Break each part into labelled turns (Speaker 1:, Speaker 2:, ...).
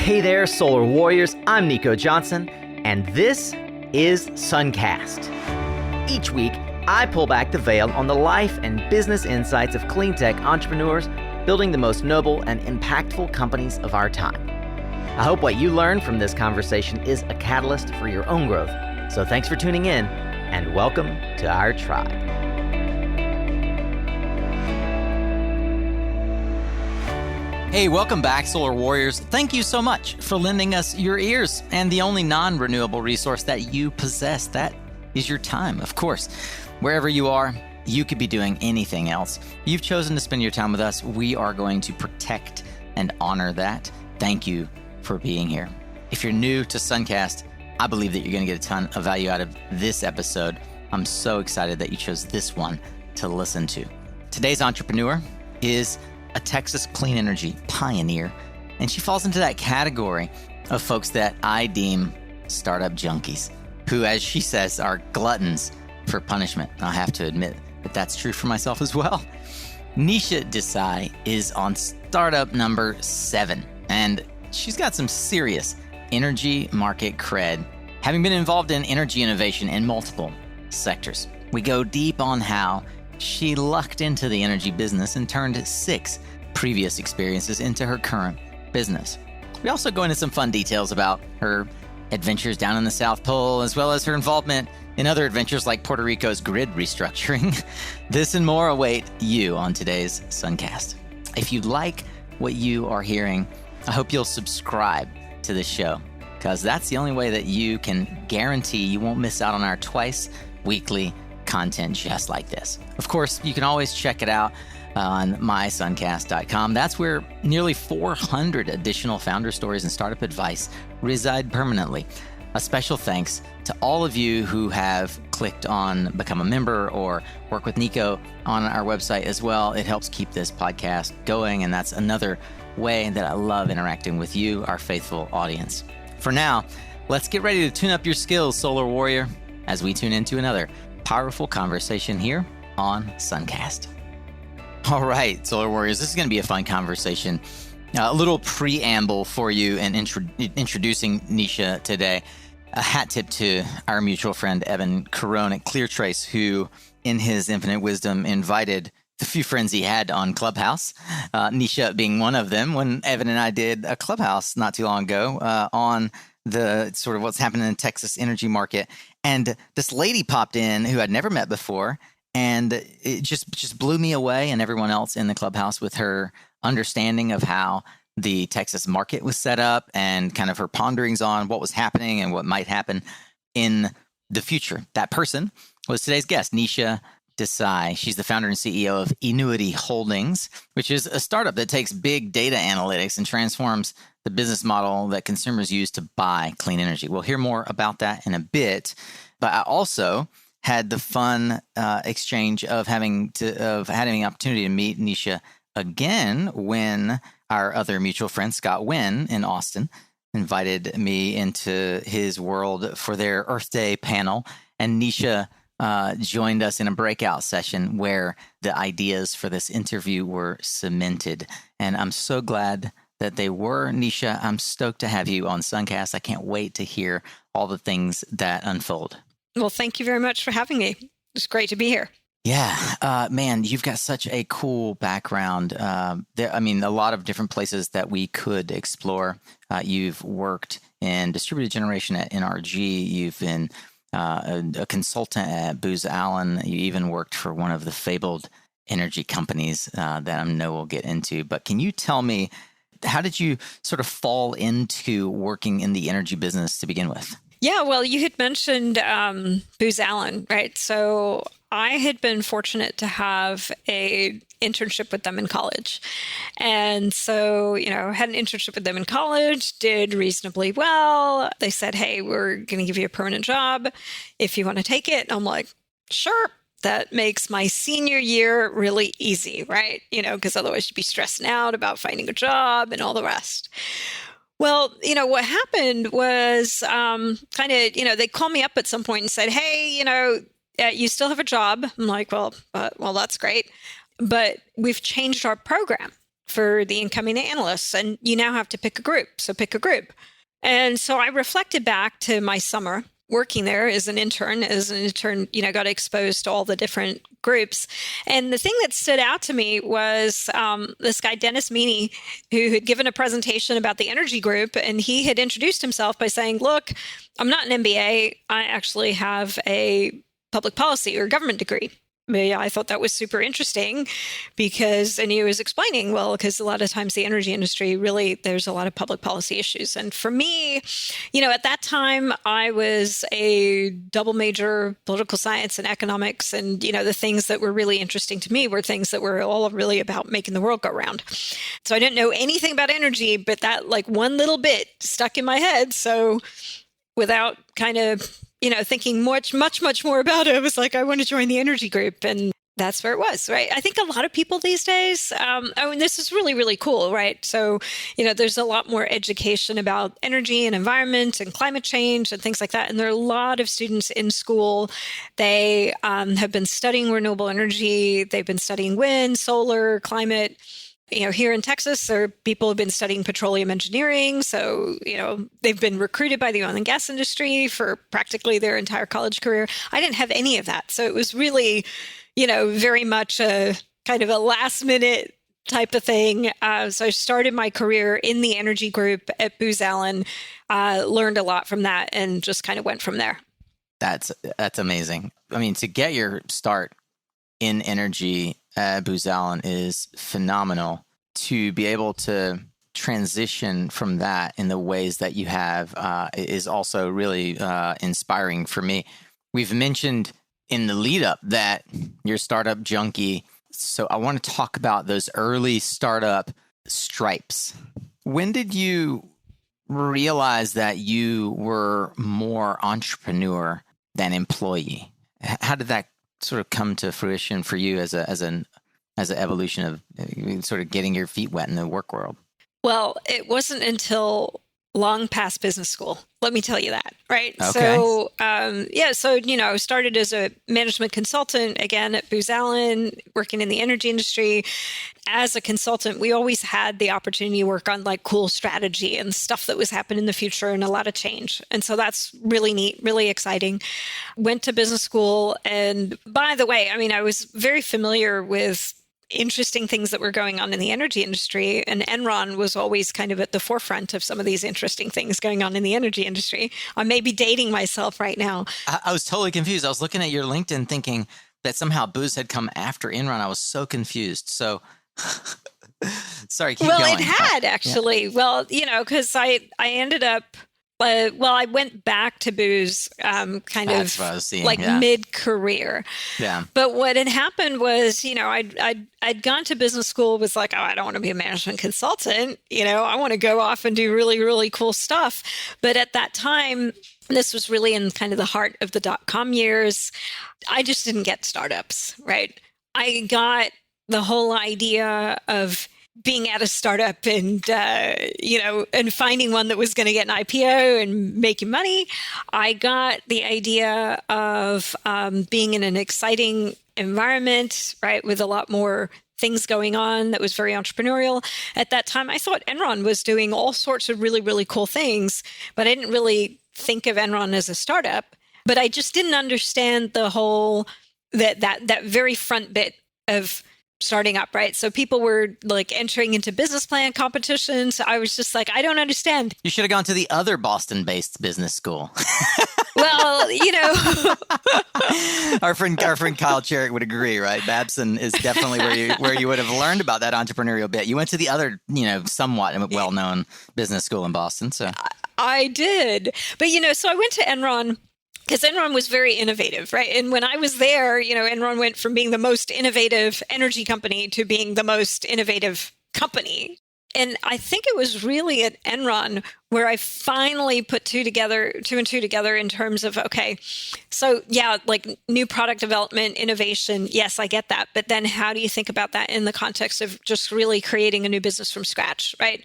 Speaker 1: Hey there, Solar Warriors. I'm Nico Johnson, and this is Suncast. Each week, I pull back the veil on the life and business insights of clean tech entrepreneurs building the most noble and impactful companies of our time. I hope what you learn from this conversation is a catalyst for your own growth. So thanks for tuning in, and welcome to our tribe. Hey, welcome back, Solar Warriors. Thank you so much for lending us your ears and the only non-renewable resource that you possess. That is your time, of course. Wherever you are, you could be doing anything else. You've chosen to spend your time with us. We are going to protect and honor that. Thank you for being here. If you're new to Suncast, I believe that you're going to get a ton of value out of this episode. I'm so excited that you chose this one to listen to. Today's entrepreneur is a Texas clean energy pioneer, and she falls into that category of folks that I deem startup junkies, who, as she says, are gluttons for punishment. I have to admit that that's true for myself as well. Nisha Desai is on startup number 7, and she's got some serious energy market cred, having been involved in energy innovation in multiple sectors. We go deep on how she lucked into the energy business and turned 6 previous experiences into her current business. We also go into some fun details about her adventures down in the South Pole, as well as her involvement in other adventures like Puerto Rico's grid restructuring. This and more await you on today's Suncast. If you like what you are hearing, I hope you'll subscribe to the show, because that's the only way that you can guarantee you won't miss out on our twice weekly content just like this. Of course, you can always check it out on mysuncast.com. That's where nearly 400 additional founder stories and startup advice reside permanently. A special thanks to all of you who have clicked on become a member or work with Nico on our website as well. It helps keep this podcast going, and that's another way that I love interacting with you, our faithful audience. For now, let's get ready to tune up your skills, Solar Warrior, as we tune into another powerful conversation here on Suncast. All right, Solar Warriors, this is going to be a fun conversation. A little preamble for you and introducing Nisha today. A hat tip to our mutual friend, Evan Carone at ClearTrace, who, in his infinite wisdom, invited the few friends he had on Clubhouse, Nisha being one of them, when Evan and I did a Clubhouse not too long ago on the sort of what's happening in the Texas energy market. And this lady popped in who I'd never met before, and it just blew me away and everyone else in the Clubhouse with her understanding of how the Texas market was set up and kind of her ponderings on what was happening and what might happen in the future. That person was today's guest, Nisha Desai. She's the founder and CEO of Ennuity Holdings, which is a startup that takes big data analytics and transforms the business model that consumers use to buy clean energy. We'll hear more about that in a bit, but I also had the fun exchange of having the opportunity to meet Nisha again when our other mutual friend, Scott Wynn in Austin, invited me into his world for their Earth Day panel. And Nisha joined us in a breakout session where the ideas for this interview were cemented. And I'm so glad that they were. Nisha, I'm stoked to have you on Suncast. I can't wait to hear all the things that unfold.
Speaker 2: Well, thank you very much for having me. It's great to be here.
Speaker 1: Yeah, man, you've got such a cool background. A lot of different places that we could explore. You've worked in distributed generation at NRG. You've been a consultant at Booz Allen. You even worked for one of the fabled energy companies that I know we'll get into. But can you tell me, how did you sort of fall into working in the energy business to begin with?
Speaker 2: Yeah, well, you had mentioned Booz Allen, right? So I had been fortunate to have a internship with them in college. And so, had an internship with them in college, did reasonably well. They said, hey, we're going to give you a permanent job if you want to take it. And I'm like, sure. That makes my senior year really easy, right? Because otherwise you'd be stressing out about finding a job and all the rest. Well, what happened was they called me up at some point and said, hey, you still have a job. I'm like, well, that's great. But we've changed our program. for the incoming analysts. And you now have to pick a group. So pick a group. And so I reflected back to my summer working there as an intern, got exposed to all the different groups. And the thing that stood out to me was this guy, Dennis Meany, who had given a presentation about the energy group. And he had introduced himself by saying, look, I'm not an MBA. I actually have a public policy or government degree. I thought that was super interesting and he was explaining, because a lot of times the energy industry, really, there's a lot of public policy issues. And for me, at that time, I was a double major, political science and economics. And, the things that were really interesting to me were things that were all really about making the world go round. So I didn't know anything about energy, but that one little bit stuck in my head. So without kind of thinking much more about it, I was like, I want to join the energy group. And that's where it was, right? I think a lot of people these days, this is really, really cool, right? So, there's a lot more education about energy and environment and climate change and things like that. And there are a lot of students in school. They have been studying renewable energy. They've been studying wind, solar, climate. Here in Texas, there are people who've been studying petroleum engineering. So, they've been recruited by the oil and gas industry for practically their entire college career. I didn't have any of that. So it was really, very much a kind of a last minute type of thing. So I started my career in the energy group at Booz Allen, learned a lot from that and just kind of went from there.
Speaker 1: That's amazing. I mean, to get your start in energy Booz Allen is phenomenal. To be able to transition from that in the ways that you have is also really inspiring for me. We've mentioned in the lead up that you're startup junkie. So I want to talk about those early startup stripes. When did you realize that you were more entrepreneur than employee? How did that sort of come to fruition for you as an evolution of sort of getting your feet wet in the work world?
Speaker 2: Well, it wasn't until long past business school. Let me tell you that, right?
Speaker 1: Okay.
Speaker 2: So, I started as a management consultant, again, at Booz Allen, working in the energy industry. As a consultant, we always had the opportunity to work on cool strategy and stuff that was happening in the future and a lot of change. And so that's really neat, really exciting. Went to business school. And by the way, I was very familiar with interesting things that were going on in the energy industry. And Enron was always kind of at the forefront of some of these interesting things going on in the energy industry. I may be dating myself right now.
Speaker 1: I was totally confused. I was looking at your LinkedIn thinking that somehow Booz had come after Enron. I was so confused. So sorry, keep going.
Speaker 2: Well, it had actually. Yeah. Well, because I ended up, I went back to Booz mid-career.
Speaker 1: Yeah.
Speaker 2: But what had happened was, I'd gone to business school, was like, oh, I don't want to be a management consultant. I want to go off and do really, really cool stuff. But at that time, this was really in kind of the heart of the dot-com years. I just didn't get startups, right? I got the whole idea of being at a startup and, and finding one that was going to get an IPO and making money. I got the idea of being in an exciting environment, right, with a lot more things going on that was very entrepreneurial. At that time, I thought Enron was doing all sorts of really, really cool things, but I didn't really think of Enron as a startup. But I just didn't understand the whole, that very front bit of starting up, right? So people were entering into business plan competitions. I was just like, I don't understand.
Speaker 1: You should have gone to the other Boston-based business school.
Speaker 2: Well,
Speaker 1: our friend Kyle Cherrick would agree, right? Babson is definitely where you would have learned about that entrepreneurial bit. You went to the other, somewhat well-known business school in Boston. So
Speaker 2: I did, but so I went to Enron. Because Enron was very innovative, right? And when I was there, Enron went from being the most innovative energy company to being the most innovative company. And I think it was really at Enron where I finally put two and two together in terms of, okay, so yeah, new product development, innovation. Yes, I get that. But then how do you think about that in the context of just really creating a new business from scratch, right?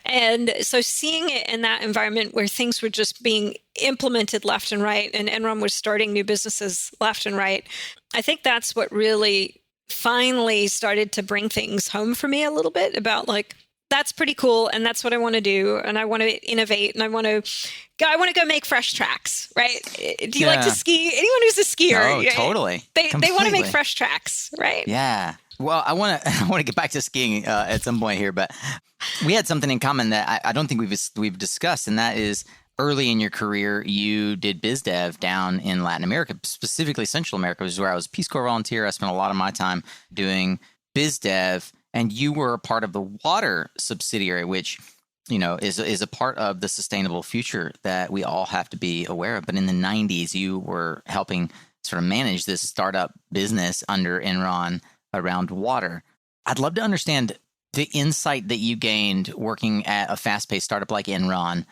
Speaker 2: And so seeing it in that environment where things were just being implemented left and right, and Enron was starting new businesses left and right, I think that's what really finally started to bring things home for me a little bit about like, that's pretty cool. And that's what I want to do. And I want to innovate and I want to go make fresh tracks, right? Do you like to ski? Anyone who's a skier?
Speaker 1: Oh, totally.
Speaker 2: They want to make fresh tracks, right?
Speaker 1: Yeah. Well, I want to get back to skiing at some point here, but we had something in common that I don't think we've discussed, and that is early in your career, you did biz dev down in Latin America, specifically Central America, which is where I was a Peace Corps volunteer. I spent a lot of my time doing biz dev, and you were a part of the water subsidiary, which is a part of the sustainable future that we all have to be aware of. But in the 90s, you were helping sort of manage this startup business under Enron around water. I'd love to understand the insight that you gained working at a fast-paced startup like Enron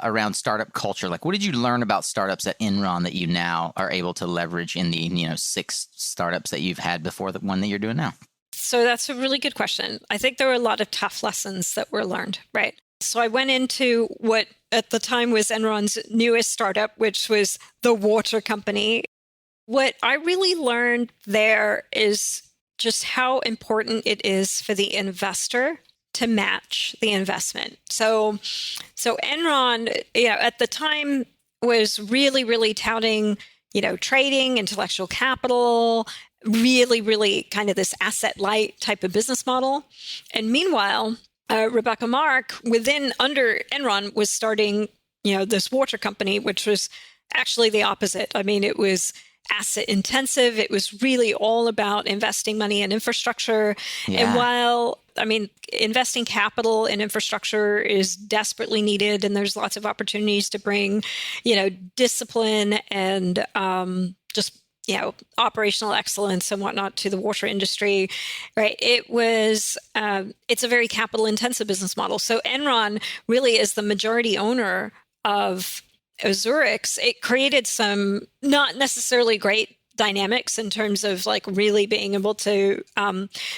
Speaker 1: around startup culture. Like, what did you learn about startups at Enron that you now are able to leverage in the 6 startups that you've had before the one that you're doing now?
Speaker 2: So that's a really good question. I think there were a lot of tough lessons that were learned, right? So I went into what at the time was Enron's newest startup, which was the water company. What I really learned there is just how important it is for the investor to match the investment. So Enron, at the time was really, really touting, trading, intellectual capital, really, really kind of this asset light type of business model. And meanwhile, Rebecca Mark under Enron was starting, this water company, which was actually the opposite. I mean, it was asset intensive. It was really all about investing money in infrastructure. Yeah. And while, investing capital in infrastructure is desperately needed, and there's lots of opportunities to bring, discipline and operational excellence and whatnot to the water industry, right? It's a very capital intensive business model. So Enron really is the majority owner of Zurich's. It created some not necessarily great dynamics in terms of like really being able to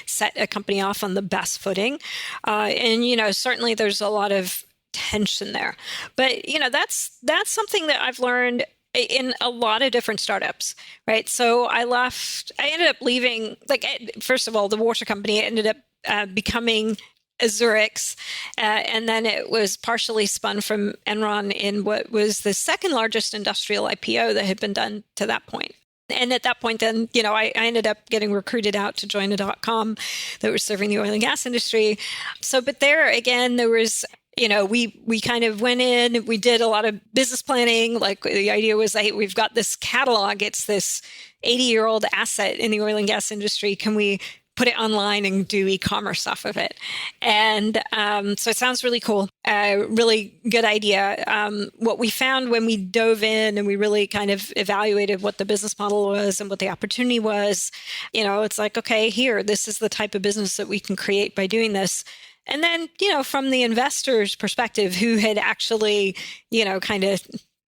Speaker 2: set a company off on the best footing. And certainly there's a lot of tension there. But, that's something that I've learned in a lot of different startups, right? So I ended up leaving, first of all, the water company ended up becoming Zurich's, and then it was partially spun from Enron in what was the second largest industrial IPO that had been done to that point. And at that point, then, I ended up getting recruited out to join a .com that was serving the oil and gas industry. So, but there again, there was, we kind of went in, we did a lot of business planning. Like the idea was, hey, we've got this catalog. It's this 80-year-old asset in the oil and gas industry. Can we put it online and do e-commerce off of it? And so it sounds really cool, really good idea. What we found when we dove in and we really kind of evaluated what the business model was and what the opportunity was, it's like, okay, this is the type of business that we can create by doing this. And then, from the investor's perspective, who had actually, kind of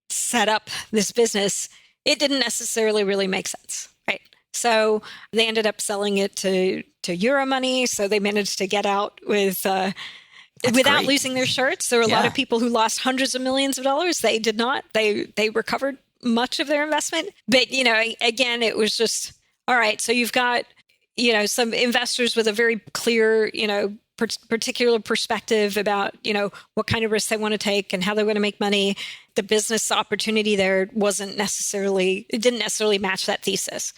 Speaker 2: set up this business, it didn't necessarily really make sense, right? So they ended up selling it to Euromoney. So they managed to get out without losing their shirts. There were a lot of people who lost hundreds of millions of dollars. They did not. They recovered much of their investment. But, again, it was just, all right, so you've got, some investors with a very clear, particular perspective about, what kind of risks they want to take and how they want to make money. The business opportunity there didn't necessarily match that thesis.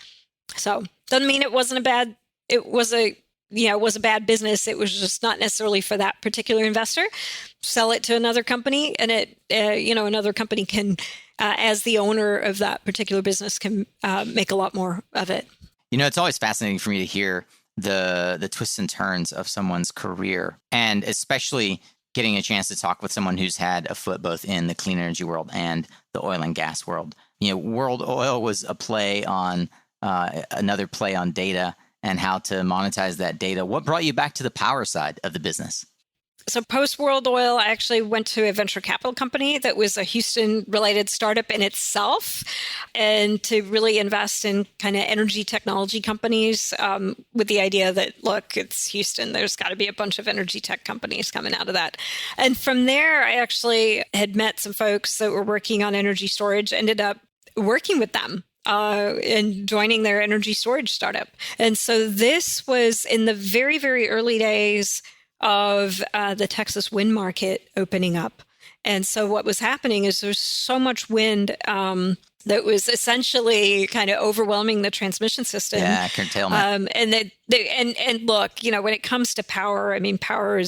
Speaker 2: So doesn't mean it was a bad business. It was just not necessarily for that particular investor. Sell it to another company, and another company can, as the owner of that particular business, can make a lot more of it.
Speaker 1: It's always fascinating for me to hear the twists and turns of someone's career, and especially getting a chance to talk with someone who's had a foot both in the clean energy world and the oil and gas world. World Oil was a play on another play on data and how to monetize that data. What brought you back to the power side of the business?
Speaker 2: So post World Oil, I actually went to a venture capital company that was a Houston-related startup in itself, and to really invest in kind of energy technology companies with the idea that, look, it's Houston. There's got to be a bunch of energy tech companies coming out of that. And from there, I actually had met some folks that were working on energy storage, ended up working with them and joining their energy storage startup. And so this was in the very, very early days of the Texas wind market opening up. And so what was happening is there's so much wind that was essentially kind of overwhelming the transmission system.
Speaker 1: Yeah, curtailment.
Speaker 2: And look, when it comes to power, I mean, power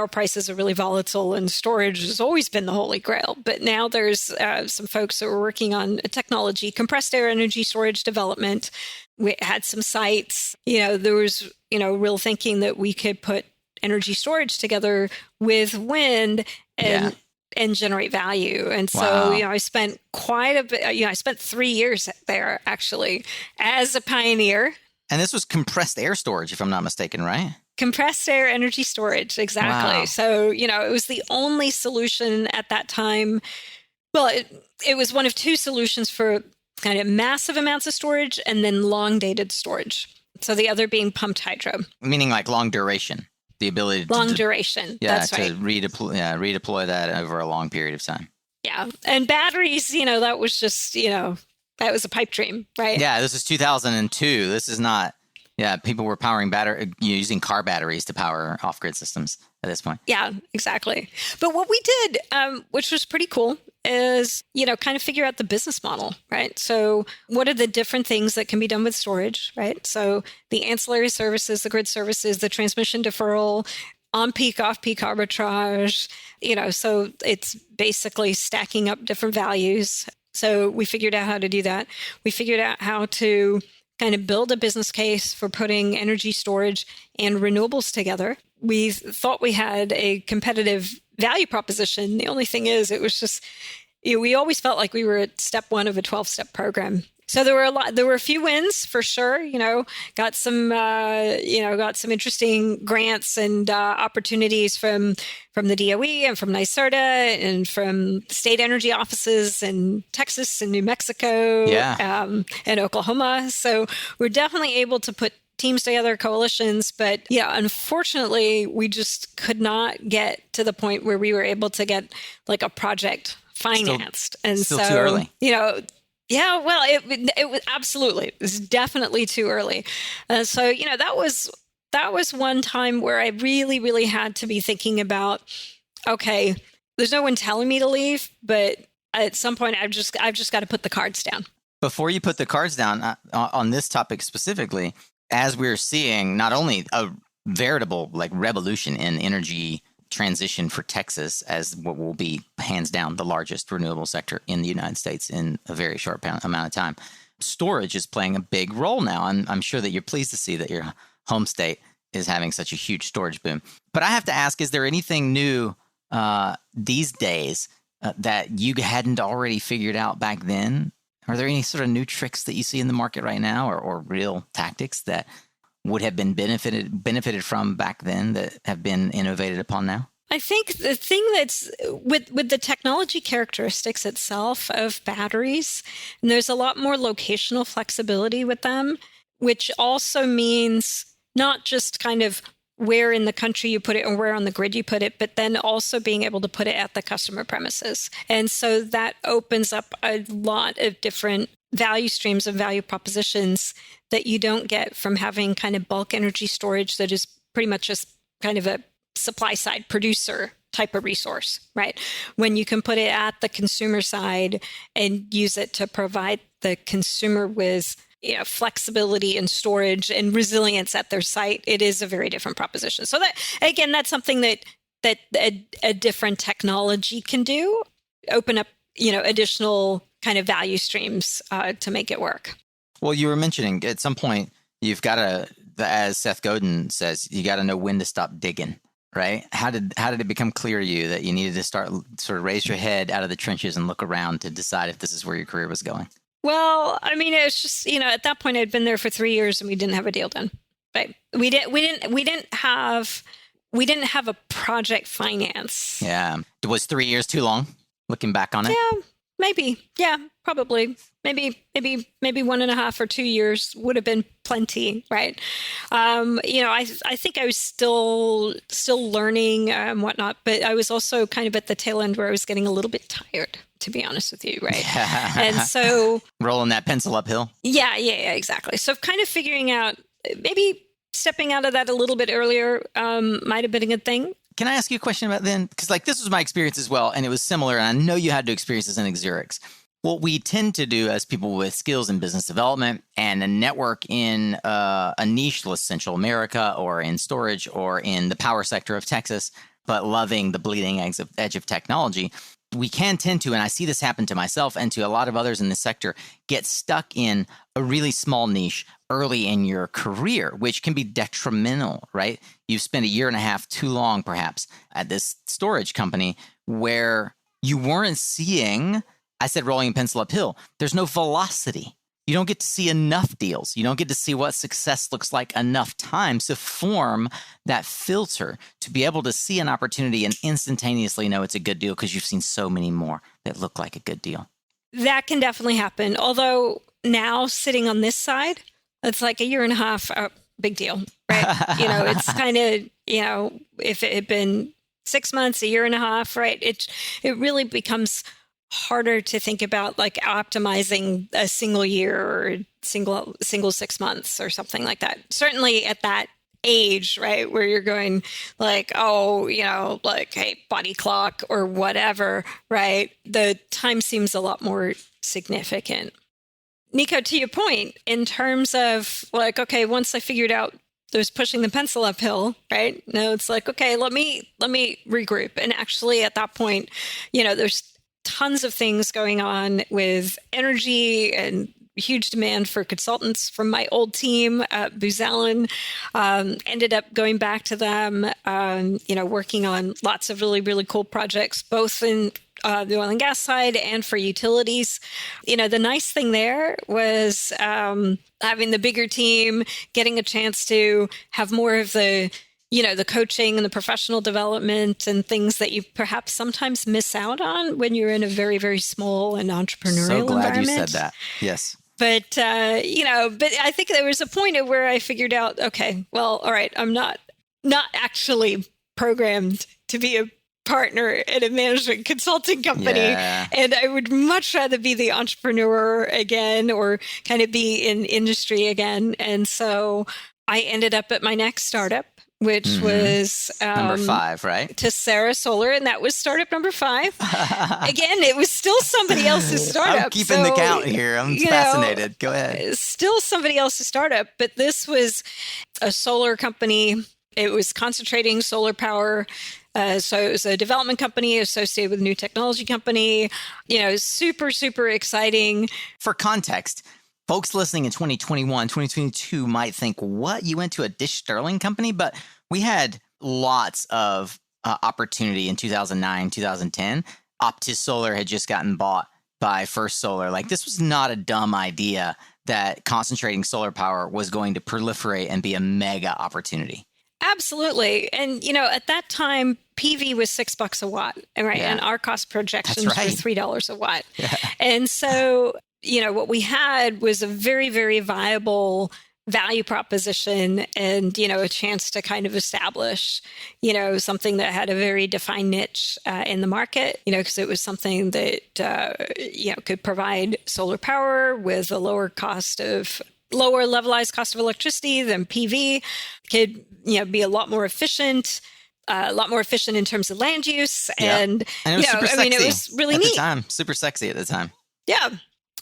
Speaker 2: prices are really volatile, and storage has always been the holy grail. But now there's some folks that were working on a technology, compressed air energy storage development. We had some sites, there was, real thinking that we could put energy storage together with wind and generate value. And so, I spent quite a bit, I spent 3 years there actually as a pioneer.
Speaker 1: And this was compressed air storage, if I'm not mistaken, right?
Speaker 2: Compressed air energy storage, exactly.
Speaker 1: Wow.
Speaker 2: So, it was the only solution at that time. Well, it was one of two solutions for kind of massive amounts of storage and then long dated storage. So the other being pumped hydro.
Speaker 1: Meaning like long duration. The ability to
Speaker 2: long duration. That's right.
Speaker 1: redeploy that over a long period of time.
Speaker 2: Yeah. And batteries, that was just, that was a pipe dream, right?
Speaker 1: Yeah, this is 2002. This is not, people were powering using car batteries to power off-grid systems at this point.
Speaker 2: Yeah, exactly. But what we did, which was pretty cool, is, kind of figure out the business model, right? So what are the different things that can be done with storage, right? So the ancillary services, the grid services, the transmission deferral, on-peak, off-peak arbitrage, so it's basically stacking up different values. So we figured out how to do that. We figured out how to kind of build a business case for putting energy storage and renewables together. We thought we had a competitive value proposition. The only thing is, it was just, we always felt like we were at step one of a 12-step program. So there were a few wins for sure, got some interesting grants and opportunities from the DOE and from NYSERDA and from state energy offices in Texas and New Mexico and Oklahoma. So we're definitely able to put teams together, coalitions, but unfortunately, we just could not get to the point where we were able to get like a project financed.
Speaker 1: Still too early.
Speaker 2: Yeah, well, it was absolutely, it was definitely too early. So, that was one time where I really, really had to be thinking about, okay, there's no one telling me to leave, but at some point I've just got to put the cards down.
Speaker 1: Before you put the cards down on this topic specifically, as we're seeing not only a veritable revolution in energy transition for Texas as what will be hands down the largest renewable sector in the United States in a very short amount of time. Storage is playing a big role now. I'm sure that you're pleased to see that your home state is having such a huge storage boom. But I have to ask, is there anything new these days that you hadn't already figured out back then? Are there any sort of new tricks that you see in the market right now or real tactics that would have been benefited from back then that have been innovated upon now?
Speaker 2: I think the thing that's with the technology characteristics itself of batteries, and there's a lot more locational flexibility with them, which also means not just kind of where in the country you put it and where on the grid you put it, but then also being able to put it at the customer premises. And so that opens up a lot of different value streams and value propositions that you don't get from having kind of bulk energy storage that is pretty much just kind of a supply side producer type of resource, right? When you can put it at the consumer side and use it to provide the consumer with flexibility and storage and resilience at their site, it is a very different proposition. So that, again, that's something that a different technology can do, open up, additional kind of value streams to make it work.
Speaker 1: Well, you were mentioning at some point you've got to, as Seth Godin says, you got to know when to stop digging, right? How did it become clear to you that you needed to start sort of raise your head out of the trenches and look around to decide if this is where your career was going?
Speaker 2: Well, I mean, it was just, at that point I'd been there for 3 years and we didn't have a deal done. Right? We didn't have a project finance.
Speaker 1: Yeah. Was 3 years too long? Looking back on it?
Speaker 2: Yeah, maybe. Yeah, probably. Maybe 1.5 or 2 years would have been plenty, right? I think I was still learning and whatnot, but I was also kind of at the tail end where I was getting a little bit tired. to be honest with you, right? And so
Speaker 1: rolling that pencil uphill.
Speaker 2: Yeah, exactly. So kind of figuring out maybe stepping out of that a little bit earlier might have been a good thing.
Speaker 1: Can I ask you a question about then? Because like this was my experience as well, and it was similar, and I know you had to experience this in Xerix. What we tend to do as people with skills in business development and a network in a niche, like Central America or in storage or in the power sector of Texas, but loving the bleeding edge of technology, we can tend to, and I see this happen to myself and to a lot of others in this sector, get stuck in a really small niche early in your career, which can be detrimental, right? You've spent a year and a half too long, perhaps, at this storage company where you weren't seeing, I said rolling a pencil uphill, there's no velocity. You don't get to see enough deals. You don't get to see what success looks like enough times to form that filter to be able to see an opportunity and instantaneously know it's a good deal because you've seen so many more that look like a good deal.
Speaker 2: That can definitely happen. Although now sitting on this side, it's like a year and a half, big deal, right? It's kind of, if it had been 6 months, a year and a half, right? It really becomes harder to think about like optimizing a single year or single 6 months or something like that. Certainly at that age, right, where you're going like, like, hey, body clock or whatever, right? The time seems a lot more significant. Nico, to your point, in terms of like, okay, once I figured out there's pushing the pencil uphill, right? Now it's like, okay, let me regroup. And actually at that point, there's tons of things going on with energy and huge demand for consultants from my old team at Booz Allen. Ended up going back to them, working on lots of really, really cool projects, both in the oil and gas side and for utilities. The nice thing there was having the bigger team, getting a chance to have more of the coaching and the professional development and things that you perhaps sometimes miss out on when you're in a very, very small and entrepreneurial environment.
Speaker 1: So glad you said that. Yes.
Speaker 2: But, but I think there was a point at where I figured out, okay, well, all right, I'm not actually programmed to be a partner at a management consulting company.
Speaker 1: Yeah.
Speaker 2: And I would much rather be the entrepreneur again or kind of be in industry again. And so I ended up at my next startup, which was
Speaker 1: number 5, right?
Speaker 2: Tessera Solar, and that was startup number 5. Again, it was still somebody else's startup.
Speaker 1: I'm keeping the count here. I'm fascinated. Go ahead.
Speaker 2: Still somebody else's startup, but this was a solar company. It was concentrating solar power. So it was a development company associated with a new technology company. Super, super exciting.
Speaker 1: For context, folks listening in 2021, 2022 might think, what? You went to a Dish Sterling company? But we had lots of opportunity in 2009, 2010. Optis Solar had just gotten bought by First Solar. Like, this was not a dumb idea that concentrating solar power was going to proliferate and be a mega opportunity.
Speaker 2: Absolutely. And, at that time, PV was $6 a watt, right?
Speaker 1: Yeah.
Speaker 2: And our cost projections
Speaker 1: That's right.
Speaker 2: were $3 a watt.
Speaker 1: Yeah.
Speaker 2: And so, what we had was a very, very viable value proposition and, a chance to kind of establish, something that had a very defined niche in the market, because it was something that, could provide solar power with a lower levelized cost of electricity than PV, could, be a lot more efficient in terms of land use.
Speaker 1: Yeah.
Speaker 2: And
Speaker 1: it was super sexy
Speaker 2: it was really neat.
Speaker 1: At the time, super sexy at the time.
Speaker 2: Yeah.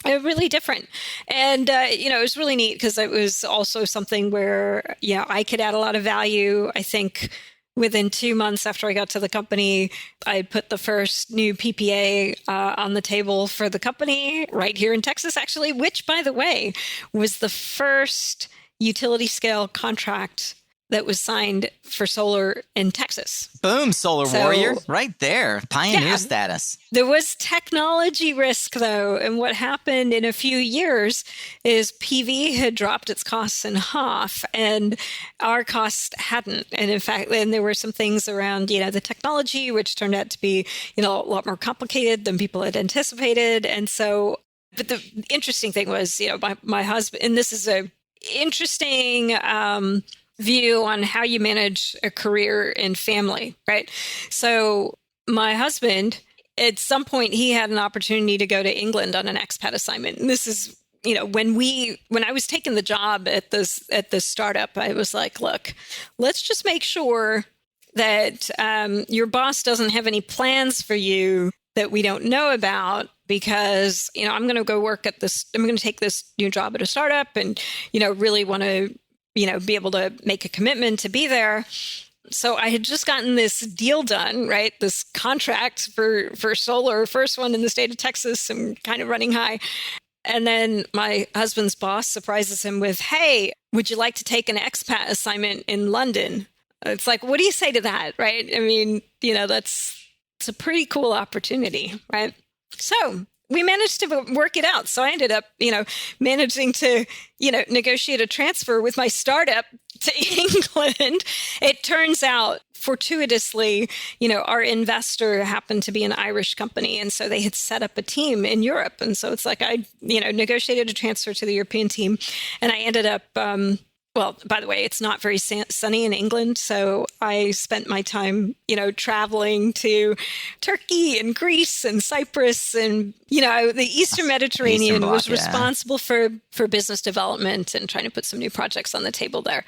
Speaker 2: Really different. And, it was really neat because it was also something where, I could add a lot of value. I think within 2 months after I got to the company, I put the first new PPA on the table for the company right here in Texas, actually, which, by the way, was the first utility scale contract that was signed for solar in Texas.
Speaker 1: Boom, solar warrior, right there, pioneer status.
Speaker 2: There was technology risk, though, and what happened in a few years is PV had dropped its costs in half, and our cost hadn't. And in fact, then there were some things around, the technology, which turned out to be, a lot more complicated than people had anticipated. And so, but the interesting thing was, my husband, and this is a interesting view on how you manage a career and family, right? So my husband at some point he had an opportunity to go to England on an expat assignment. And this is, when I was taking the job at this startup, I was like, look, let's just make sure that your boss doesn't have any plans for you that we don't know about, because, I'm going to go work at this, I'm going to take this new job at a startup and, really want to, be able to make a commitment to be there. So I had just gotten this deal done, right? This contract for solar, first one in the state of Texas, and kind of running high. And then my husband's boss surprises him with, hey, would you like to take an expat assignment in London? It's like, what do you say to that, right? I mean, it's a pretty cool opportunity, right? So we managed to work it out. So I ended up, managing to, negotiate a transfer with my startup to England. It turns out, fortuitously, our investor happened to be an Irish company. And so they had set up a team in Europe. And so it's like I, negotiated a transfer to the European team. And I ended up, well, by the way, it's not very sunny in England. So I spent my time, traveling to Turkey and Greece and Cyprus, and, the Eastern Mediterranean was responsible for business development and trying to put some new projects on the table there.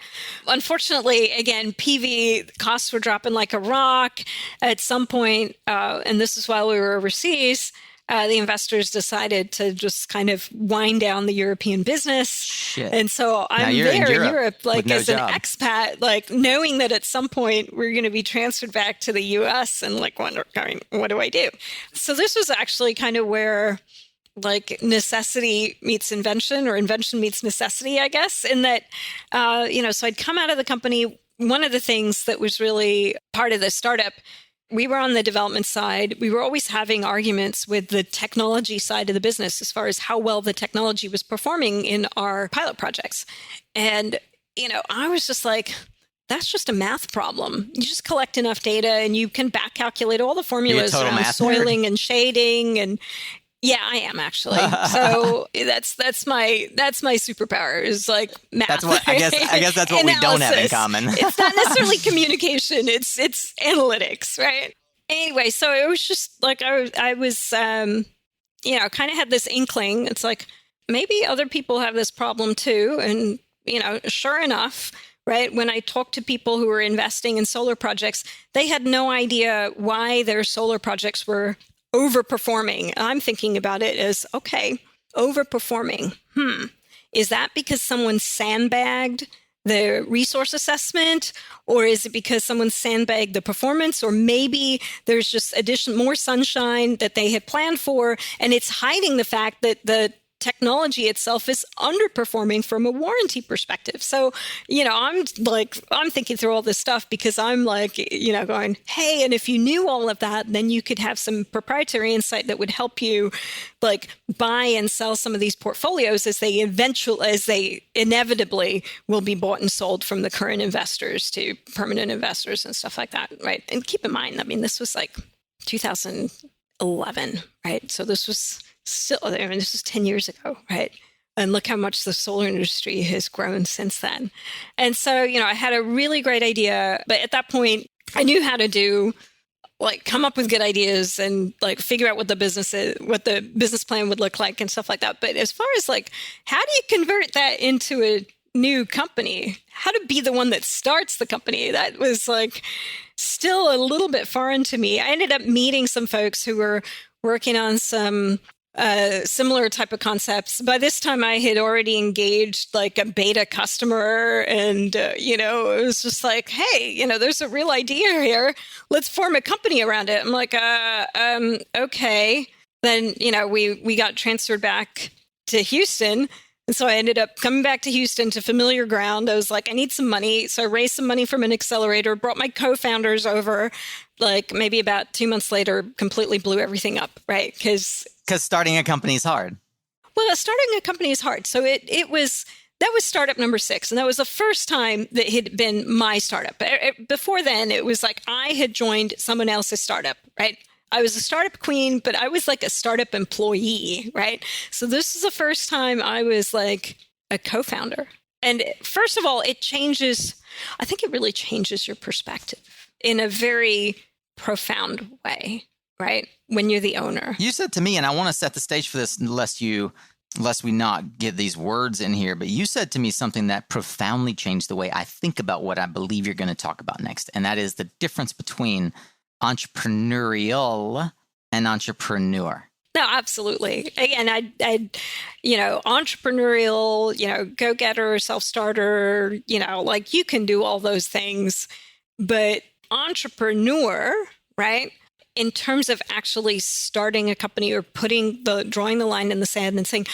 Speaker 2: Unfortunately, again, PV costs were dropping like a rock at some point. And this is while we were overseas. The investors decided to just kind of wind down the European business. Shit. And so I'm there in Europe, like as an expat, like knowing that at some point we're going to be transferred back to the US and like wondering, what do I do? So this was actually kind of where like necessity meets invention, or invention meets necessity, I guess, in that, so I'd come out of the company. One of the things that was really part of the startup, we were on the development side. We were always having arguments with the technology side of the business as far as how well the technology was performing in our pilot projects. And, I was just like, that's just a math problem. You just collect enough data and you can back calculate all the formulas around soiling and shading. And yeah, I am actually. So that's my superpower, is like math.
Speaker 1: That's what I guess that's what we don't have in common.
Speaker 2: It's not necessarily communication. It's analytics, right? Anyway, so it was just like I was kind of had this inkling. It's like maybe other people have this problem too, and sure enough, right, when I talked to people who were investing in solar projects, they had no idea why their solar projects were overperforming. I'm thinking about it as, okay, overperforming. Is that because someone sandbagged the resource assessment, or is it because someone sandbagged the performance, or maybe there's just more sunshine that they had planned for, and it's hiding the fact that the technology itself is underperforming from a warranty perspective. So, I'm thinking through all this stuff because I'm like, going, hey, and if you knew all of that, then you could have some proprietary insight that would help you like buy and sell some of these portfolios as they inevitably will be bought and sold from the current investors to permanent investors and stuff like that. Right. And keep in mind, I mean, this was like 2011, right? So this was this was 10 years ago, right? And look how much the solar industry has grown since then. And so, I had a really great idea, but at that point, I knew how to come up with good ideas and like figure out what the business plan would look like and stuff like that. But as far as like, how do you convert that into a new company? How to be the one that starts the company? That was like still a little bit foreign to me. I ended up meeting some folks who were working on some similar type of concepts. By this time, I had already engaged like a beta customer, and it was just like, hey, there's a real idea here. Let's form a company around it. I'm like, okay. Then we got transferred back to Houston, and so I ended up coming back to Houston to familiar ground. I was like, I need some money, so I raised some money from an accelerator, brought my co-founders over. Like maybe about 2 months later, completely blew everything up, right? Because
Speaker 1: starting a company is hard.
Speaker 2: Well, starting a company is hard. So that was startup number 6. And that was the first time that it had been my startup. Before then, it was like I had joined someone else's startup, right? I was a startup queen, but I was like a startup employee, right? So this is the first time I was like a co-founder. And first of all, I think it really changes your perspective in a very profound way, right? When you're the owner.
Speaker 1: You said to me, and I want to set the stage for this lest we not get these words in here, but you said to me something that profoundly changed the way I think about what I believe you're going to talk about next. And that is the difference between entrepreneurial and entrepreneur.
Speaker 2: No, absolutely. Again, entrepreneurial, go-getter, self-starter, like you can do all those things, but entrepreneur, right? In terms of actually starting a company or drawing the line in the sand and saying,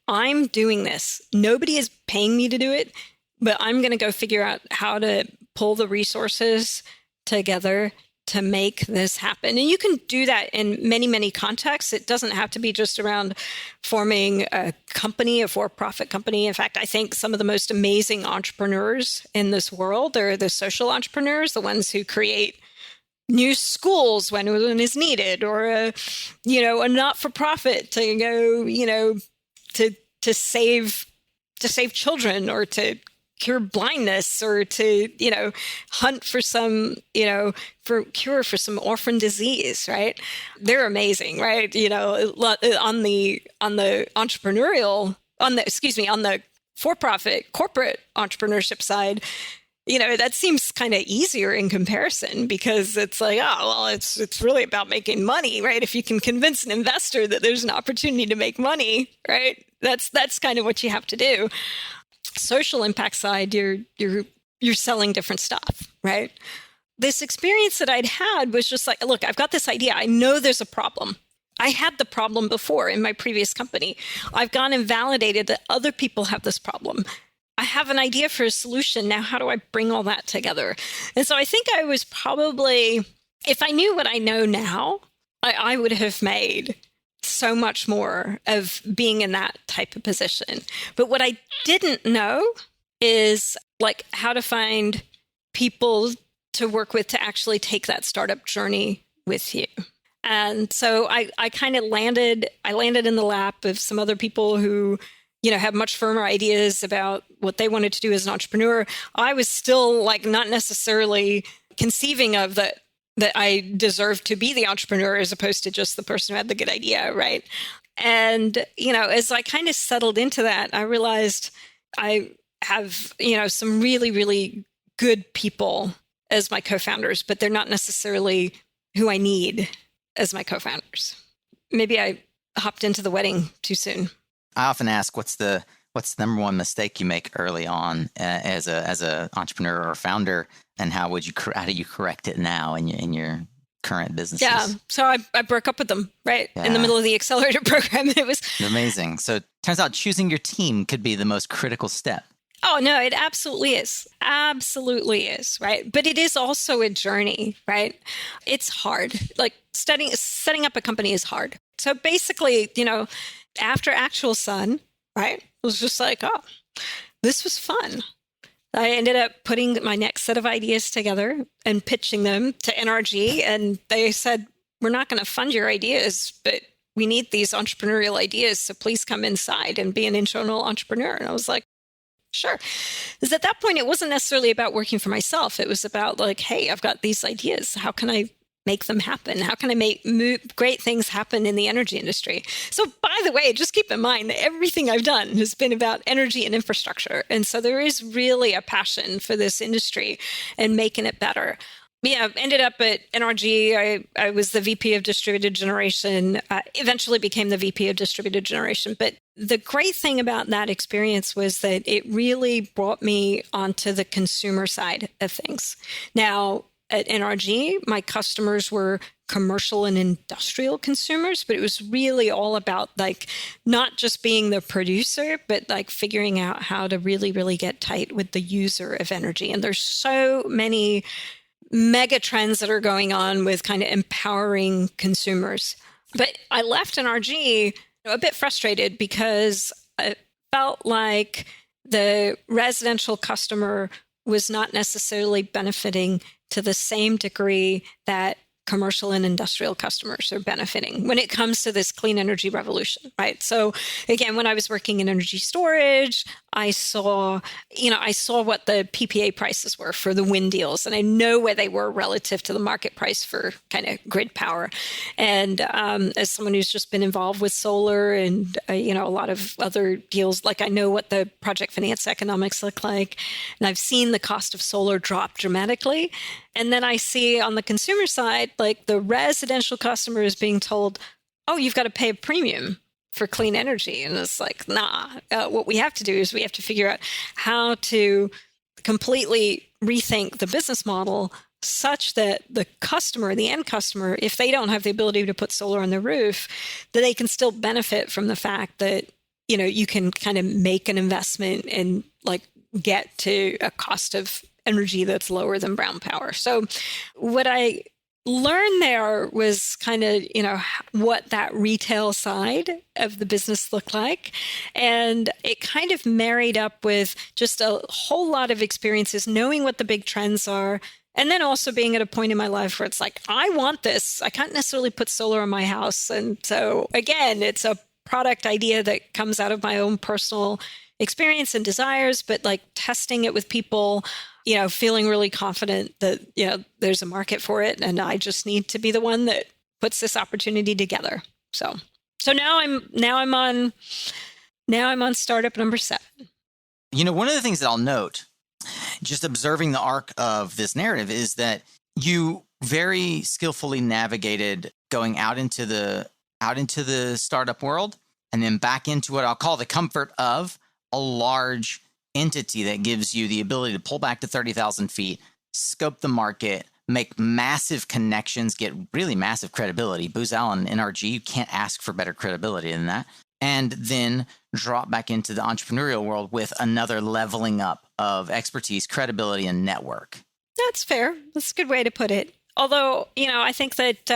Speaker 2: I'm doing this. Nobody is paying me to do it, but I'm going to go figure out how to pull the resources together to make this happen. And you can do that in many, many contexts. It doesn't have to be just around forming a company, a for-profit company. In fact, I think some of the most amazing entrepreneurs in this world are the social entrepreneurs, the ones who create new schools when one is needed, or a not-for-profit to go, to save children, or to cure blindness, or to, hunt for some, for cure for some orphan disease, right? They're amazing, right? On the for-profit corporate entrepreneurship side, that seems kind of easier in comparison, because it's like, it's really about making money, right? If you can convince an investor that there's an opportunity to make money, right? That's kind of what you have to do. Social impact side, you're selling different stuff, right? This experience that I'd had was just like, look, I've got this idea. I know there's a problem. I had the problem before in my previous company. I've gone and validated that other people have this problem. I have an idea for a solution. Now, how do I bring all that together? And so I think I was probably, if I knew what I know now, I would have made so much more of being in that type of position. But what I didn't know is like how to find people to work with to actually take that startup journey with you. And so I kind of landed in the lap of some other people who, have much firmer ideas about what they wanted to do as an entrepreneur. I was still like not necessarily conceiving of that I deserved to be the entrepreneur as opposed to just the person who had the good idea, right? And, as I kind of settled into that, I realized I have, some really, really good people as my co-founders, but they're not necessarily who I need as my co-founders. Maybe I hopped into the wedding too soon.
Speaker 1: I often ask, what's the number one mistake you make early on as a entrepreneur or founder, and how do you correct it now in your current businesses?
Speaker 2: Yeah, so I broke up with them in the middle of the accelerator program. It was
Speaker 1: amazing. So it turns out choosing your team could be the most critical step.
Speaker 2: Oh, no, it absolutely is. Absolutely is, right? But it is also a journey, right? It's hard. Like setting up a company is hard. So basically, after Actual Sun, right, it was just like, oh, this was fun. I ended up putting my next set of ideas together and pitching them to NRG. And they said, we're not going to fund your ideas, but we need these entrepreneurial ideas. So please come inside and be an internal entrepreneur. And I was like, sure. Because at that point, it wasn't necessarily about working for myself. It was about like, hey, I've got these ideas. How can I make them happen? How can I make great things happen in the energy industry? So by the way, just keep in mind that everything I've done has been about energy and infrastructure. And so there is really a passion for this industry and making it better. Yeah, ended up at NRG. I was the VP of Distributed Generation, eventually became the VP of Distributed Generation. But the great thing about that experience was that it really brought me onto the consumer side of things. Now, at NRG, my customers were commercial and industrial consumers, but it was really all about like not just being the producer, but like figuring out how to really, really get tight with the user of energy. And there's so many mega trends that are going on with kind of empowering consumers. But I left NRG a bit frustrated because I felt like the residential customer was not necessarily benefiting to the same degree that commercial and industrial customers are benefiting when it comes to this clean energy revolution, right? So again, when I was working in energy storage, I saw what the PPA prices were for the wind deals, and I know where they were relative to the market price for kind of grid power. And as someone who's just been involved with solar and a lot of other deals, like I know what the project finance economics look like, and I've seen the cost of solar drop dramatically. And then I see on the consumer side, like the residential customer is being told, "Oh, you've got to pay a premium for clean energy." And it's like, nah, what we have to do is we have to figure out how to completely rethink the business model such that the customer, the end customer, if they don't have the ability to put solar on their roof, that they can still benefit from the fact that, you can kind of make an investment and like get to a cost of energy that's lower than brown power. So what I learned there was kind of, what that retail side of the business looked like. And it kind of married up with just a whole lot of experiences, knowing what the big trends are. And then also being at a point in my life where it's like, I want this. I can't necessarily put solar on my house. And so again, it's a product idea that comes out of my own personal experience and desires, but like testing it with people, feeling really confident that, there's a market for it. And I just need to be the one that puts this opportunity together. So now I'm on startup number 7.
Speaker 1: One of the things that I'll note, just observing the arc of this narrative, is that you very skillfully navigated going out into the startup world and then back into what I'll call the comfort of a large entity that gives you the ability to pull back to 30,000 feet, scope the market, make massive connections, get really massive credibility. Booz Allen, NRG, you can't ask for better credibility than that. And then drop back into the entrepreneurial world with another leveling up of expertise, credibility, and network.
Speaker 2: That's fair. That's a good way to put it. Although, I think that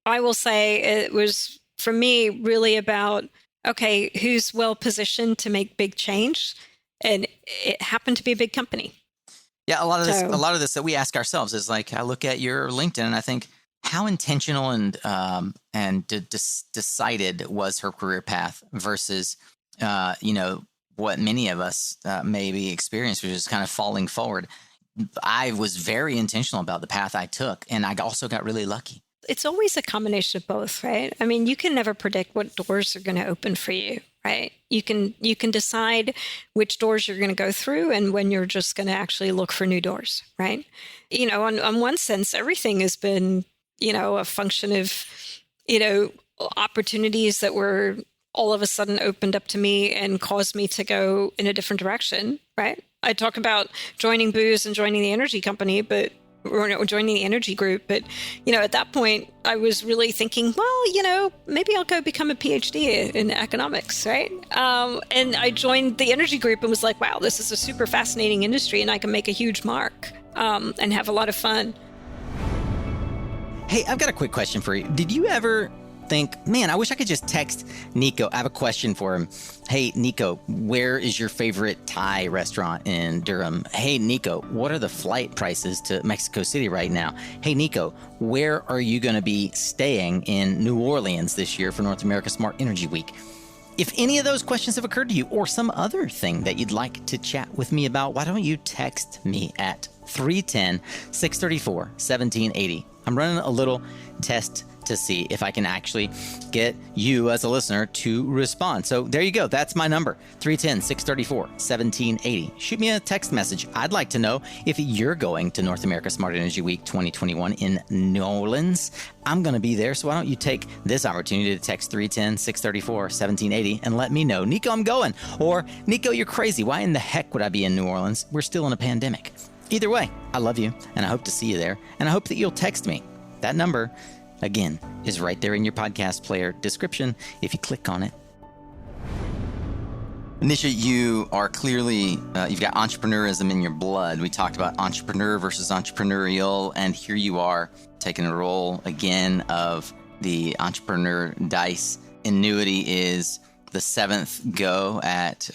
Speaker 2: I will say it was, for me, really about, okay, who's well positioned to make big change? And it happened to be a big company.
Speaker 1: Yeah, a lot of this that we ask ourselves is like, I look at your LinkedIn and I think, how intentional and decided was her career path versus, what many of us maybe experienced, which is kind of falling forward. I was very intentional about the path I took, and I also got really lucky.
Speaker 2: It's always a combination of both, right? I mean, you can never predict what doors are going to open for you, right? You can decide which doors you're going to go through and when you're just going to actually look for new doors, right? On one sense, everything has been, a function of, opportunities that were all of a sudden opened up to me and caused me to go in a different direction, right? I talk about joining Booz and joining the energy company, or joining the energy group. But, at that point, I was really thinking, well, maybe I'll go become a PhD in economics, right? And I joined the energy group and was like, wow, this is a super fascinating industry and I can make a huge mark and have a lot of fun.
Speaker 1: Hey, I've got a quick question for you. Did you ever think, man, I wish I could just text Nico? I have a question for him. Hey, Nico, where is your favorite Thai restaurant in Durham? Hey, Nico, what are the flight prices to Mexico City right now? Hey, Nico, where are you going to be staying in New Orleans this year for North America Smart Energy Week? If any of those questions have occurred to you, or some other thing that you'd like to chat with me about, why don't you text me at 310-634-1780. I'm running a little test to see if I can actually get you as a listener to respond. So there you go. That's my number, 310-634-1780. Shoot me a text message. I'd like to know if you're going to North America Smart Energy Week 2021 in New Orleans. I'm going to be there, so why don't you take this opportunity to text 310-634-1780 and let me know, Nico, I'm going. Or, Nico, you're crazy. Why in the heck would I be in New Orleans? We're still in a pandemic. Either way, I love you, and I hope to see you there, and I hope that you'll text me. That number, again, is right there in your podcast player description if you click on it. Nisha, you are clearly, you've got entrepreneurism in your blood. We talked about entrepreneur versus entrepreneurial, and here you are taking a role again of the entrepreneur dice. Ennuity is the 7th go at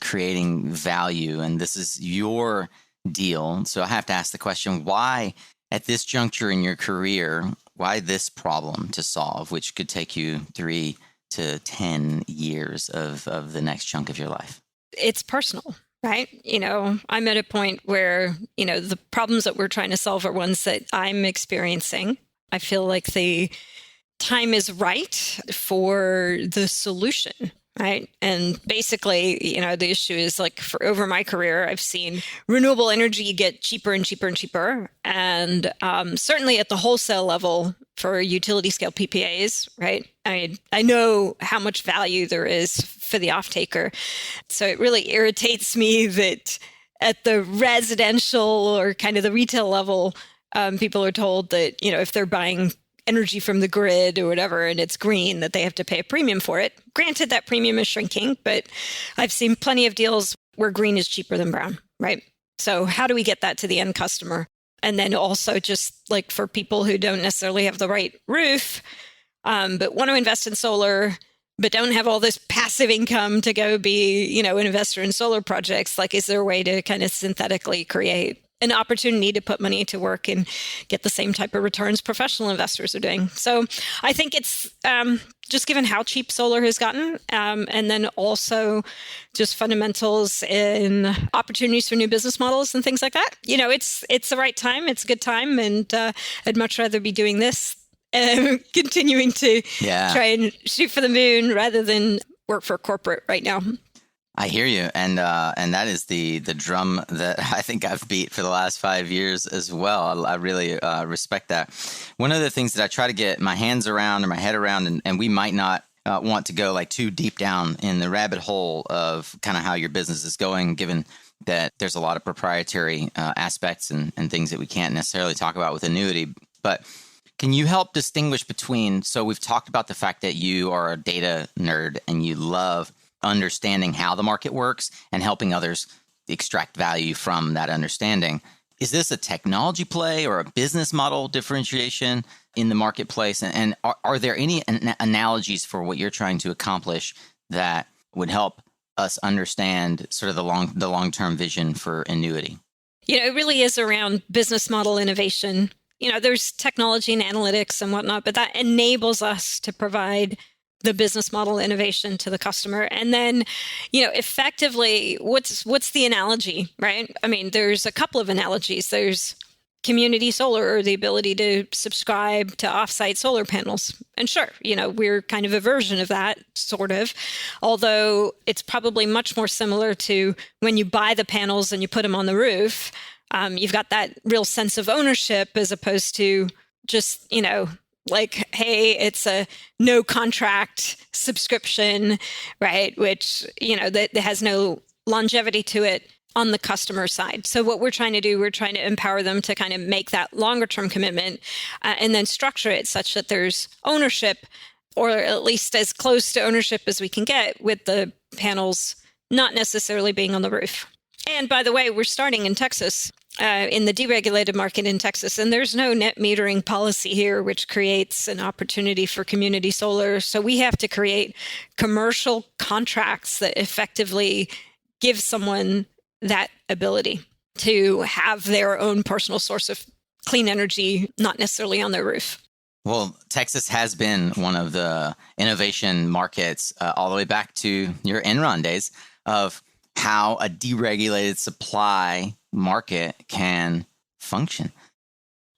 Speaker 1: creating value, and this is your deal. So I have to ask the question, why At this juncture in your career, why this problem to solve, which could take you 3 to 10 years of the next chunk of your life?
Speaker 2: It's personal, right? I'm at a point where, the problems that we're trying to solve are ones that I'm experiencing. I feel like the time is right for the solution, right? And basically, the issue is like for over my career, I've seen renewable energy get cheaper and cheaper and cheaper. And certainly at the wholesale level for utility scale PPAs, right? I know how much value there is for the off-taker. So it really irritates me that at the residential or kind of the retail level, people are told that, if they're buying energy from the grid or whatever, and it's green, that they have to pay a premium for it. Granted, that premium is shrinking, but I've seen plenty of deals where green is cheaper than brown, right? So how do we get that to the end customer? And then also just like for people who don't necessarily have the right roof, but want to invest in solar, but don't have all this passive income to go be, an investor in solar projects, like, is there a way to kind of synthetically create an opportunity to put money to work and get the same type of returns professional investors are doing? So I think it's just given how cheap solar has gotten, and then also just fundamentals in opportunities for new business models and things like that. It's the right time. It's a good time. And I'd much rather be doing this, continuing to try and shoot for the moon rather than work for corporate right now.
Speaker 1: I hear you, and that is the drum that I think I've beat for the last 5 years as well. I really respect that. One of the things that I try to get my hands around or my head around, and we might not want to go like too deep down in the rabbit hole of kind of how your business is going, given that there's a lot of proprietary aspects and things that we can't necessarily talk about with annuity. But can you help distinguish between, so we've talked about the fact that you are a data nerd and you love understanding how the market works and helping others extract value from that understanding. Is this a technology play or a business model differentiation in the marketplace? And are there any analogies for what you're trying to accomplish that would help us understand sort of the long-term vision for annuity?
Speaker 2: It really is around business model innovation. There's technology and analytics and whatnot, but that enables us to provide the business model innovation to the customer. And then, effectively, what's the analogy, right? I mean, there's a couple of analogies. There's community solar, or the ability to subscribe to offsite solar panels. And sure, we're kind of a version of that, sort of, although it's probably much more similar to when you buy the panels and you put them on the roof. You've got that real sense of ownership as opposed to just, like, hey, it's a no contract subscription, right? Which, that has no longevity to it on the customer side. So what we're trying to do, we're trying to empower them to kind of make that longer term commitment and then structure it such that there's ownership, or at least as close to ownership as we can get, with the panels not necessarily being on the roof. And by the way, we're starting in Texas, in the deregulated market in Texas, and there's no net metering policy here, which creates an opportunity for community solar. So we have to create commercial contracts that effectively give someone that ability to have their own personal source of clean energy, not necessarily on their roof.
Speaker 1: Well, Texas has been one of the innovation markets all the way back to your Enron days of how a deregulated supply market can function.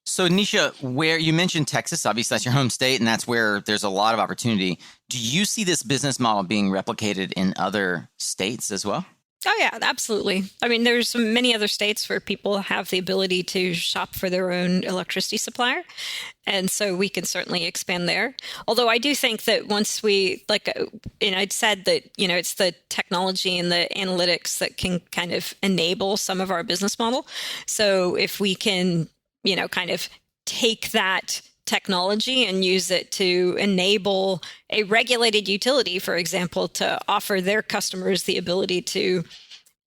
Speaker 1: So Nisha, where you mentioned Texas, obviously that's your home state and that's where there's a lot of opportunity. Do you see this business model being replicated in other states as well?
Speaker 2: Oh, yeah, absolutely. I mean, there's many other states where people have the ability to shop for their own electricity supplier. And so we can certainly expand there. Although I do think that once we, I'd said that, it's the technology and the analytics that can kind of enable some of our business model. So if we can, kind of take that technology and use it to enable a regulated utility, for example, to offer their customers the ability to,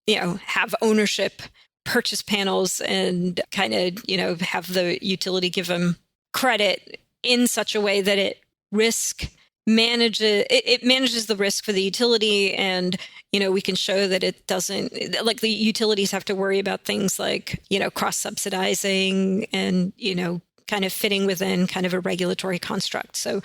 Speaker 2: have ownership, purchase panels, and kind of, have the utility give them credit in such a way that it risk it manages the risk for the utility, and we can show that it doesn't, like, the utilities have to worry about things like cross subsidizing and kind of fitting within kind of a regulatory construct. So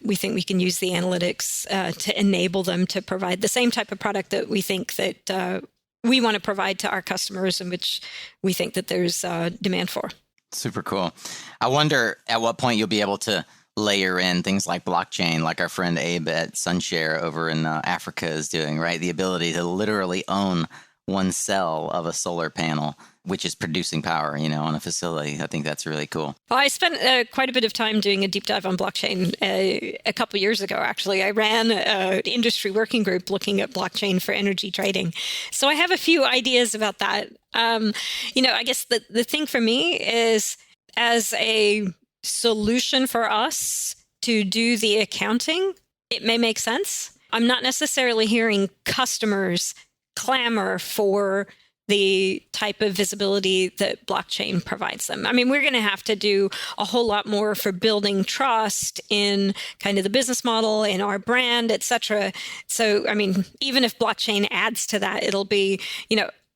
Speaker 2: we think we can use the analytics to enable them to provide the same type of product that we think that we want to provide to our customers, and which we think that there's demand for.
Speaker 1: Super cool. I wonder at what point you'll be able to layer in things like blockchain, like our friend Abe at Sunshare over in Africa is doing, right? The ability to literally own one cell of a solar panel, which is producing power, on a facility. I think that's really cool.
Speaker 2: Well, I spent quite a bit of time doing a deep dive on blockchain a couple of years ago, actually. I ran an industry working group looking at blockchain for energy trading. So I have a few ideas about that. I guess the thing for me is, as a solution for us to do the accounting, it may make sense. I'm not necessarily hearing customers clamor for the type of visibility that blockchain provides them. I mean, we're going to have to do a whole lot more for building trust in kind of the business model, in our brand, et cetera. So, I mean, even if blockchain adds to that, it'll be,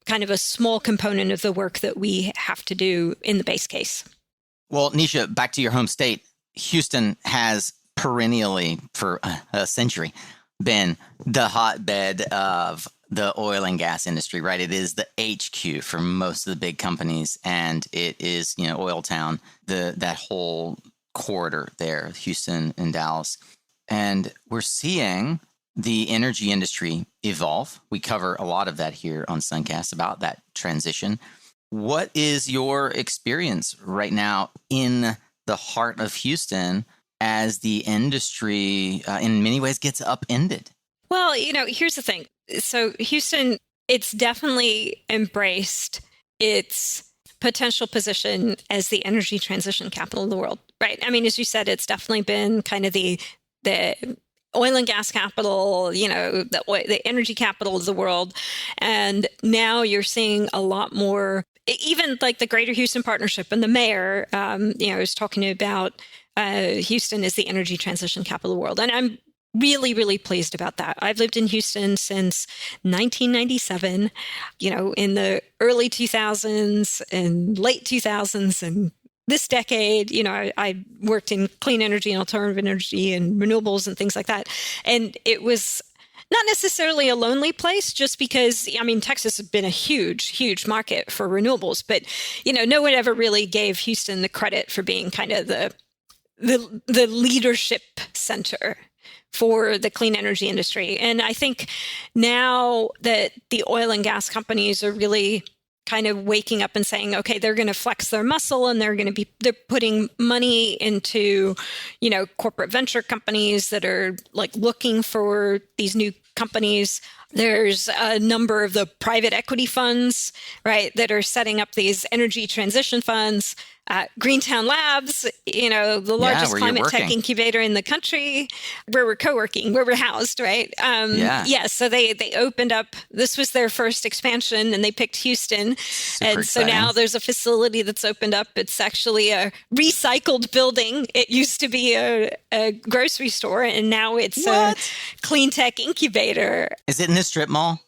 Speaker 2: kind of a small component of the work that we have to do in the base case.
Speaker 1: Well, Nisha, back to your home state, Houston has perennially, for a century, been the hotbed of the oil and gas industry, right? It is the HQ for most of the big companies, and it is, oil town, that whole corridor there, Houston and Dallas. And we're seeing the energy industry evolve. We cover a lot of that here on Suncast about that transition. What is your experience right now in the heart of Houston as the industry in many ways gets upended?
Speaker 2: Well, here's the thing. So Houston, it's definitely embraced its potential position as the energy transition capital of the world, right? I mean, as you said, it's definitely been kind of the oil and gas capital, the energy capital of the world. And now you're seeing a lot more, even like the Greater Houston Partnership and the mayor, is talking about Houston as the energy transition capital of the world. And I'm really, really pleased about that. I've lived in Houston since 1997, in the early 2000s and late 2000s and this decade, I worked in clean energy and alternative energy and renewables and things like that. And it was not necessarily a lonely place, just because, Texas has been a huge, huge market for renewables, but, no one ever really gave Houston the credit for being kind of the leadership center for the clean energy industry. And I think now that the oil and gas companies are really kind of waking up and saying, okay, they're going to flex their muscle, and they're putting money into, corporate venture companies that are like looking for these new companies. There's a number of the private equity funds, right, that are setting up these energy transition funds. Greentown Labs, the largest climate tech incubator in the country, where we're co-working, where we're housed, right? So they opened up, this was their first expansion, and they picked Houston.
Speaker 1: Super
Speaker 2: so
Speaker 1: exciting.
Speaker 2: now there's a facility that's opened up. It's actually a recycled building. It used to be a grocery store, and now it's a clean tech incubator.
Speaker 1: Is it in the strip mall?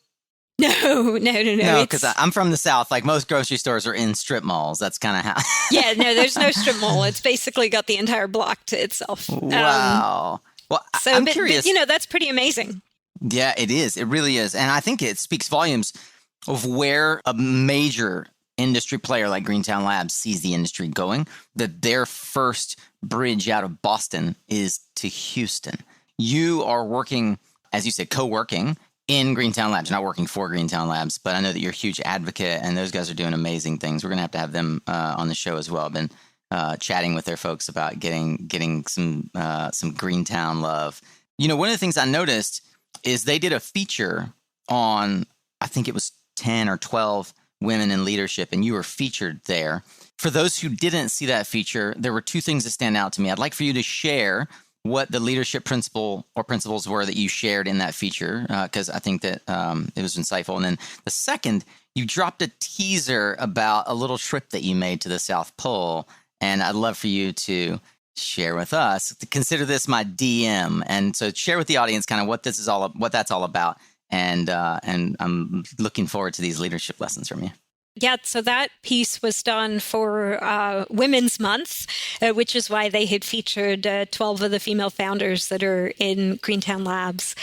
Speaker 2: No.
Speaker 1: No, because I'm from the South. Like, most grocery stores are in strip malls. That's kind of how.
Speaker 2: Yeah, no, there's no strip mall. It's basically got the entire block to itself.
Speaker 1: Wow. Well, I'm curious.
Speaker 2: But, that's pretty amazing.
Speaker 1: Yeah, it is. It really is. And I think it speaks volumes of where a major industry player like Greentown Labs sees the industry going, that their first bridge out of Boston is to Houston. You are working, as you said, co-working in Greentown Labs. You're not working for Greentown Labs, but I know that you're a huge advocate, and those guys are doing amazing things. We're going to have them on the show as well. I've been chatting with their folks about getting some Greentown love. One of the things I noticed is they did a feature on, I think it was 10 or 12 women in leadership, and you were featured there. For those who didn't see that feature, there were two things that stand out to me. I'd like for you to share what the leadership principle or principles were that you shared in that feature, because I think that it was insightful. And then the second, you dropped a teaser about a little trip that you made to the South Pole, and I'd love for you to share with us. Consider this my DM, and so share with the audience kind of what that's all about. And I'm looking forward to these leadership lessons from you.
Speaker 2: Yeah, so that piece was done for Women's Month, which is why they had featured 12 of the female founders that are in Greentown Labs.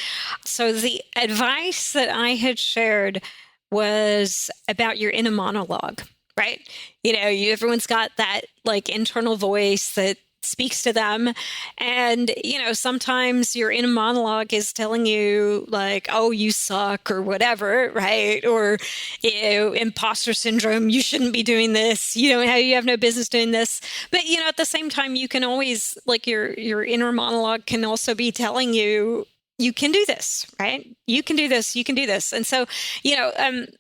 Speaker 2: So the advice that I had shared was about your inner monologue, right? Everyone's got that like internal voice that speaks to them. And, sometimes your inner monologue is telling you like, oh, you suck or whatever, right? Or, imposter syndrome, you shouldn't be doing this. You have no business doing this. But, at the same time, you can always like your inner monologue can also be telling you, you can do this, right? You can do this. You can do this. And so,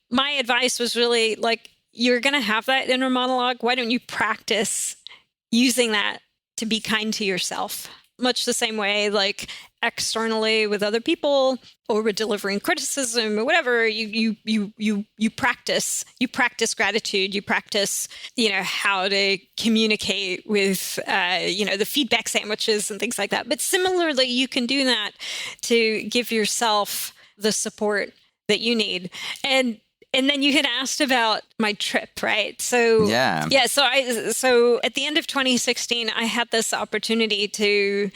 Speaker 2: my advice was really like, you're going to have that inner monologue. Why don't you practice using that to be kind to yourself? Much the same way, like externally with other people or with delivering criticism or whatever, you practice gratitude, you practice, how to communicate with, the feedback sandwiches and things like that. But similarly, you can do that to give yourself the support that you need. And then you had asked about my trip, right? So
Speaker 1: yeah.
Speaker 2: So at the end of 2016, I had this opportunity to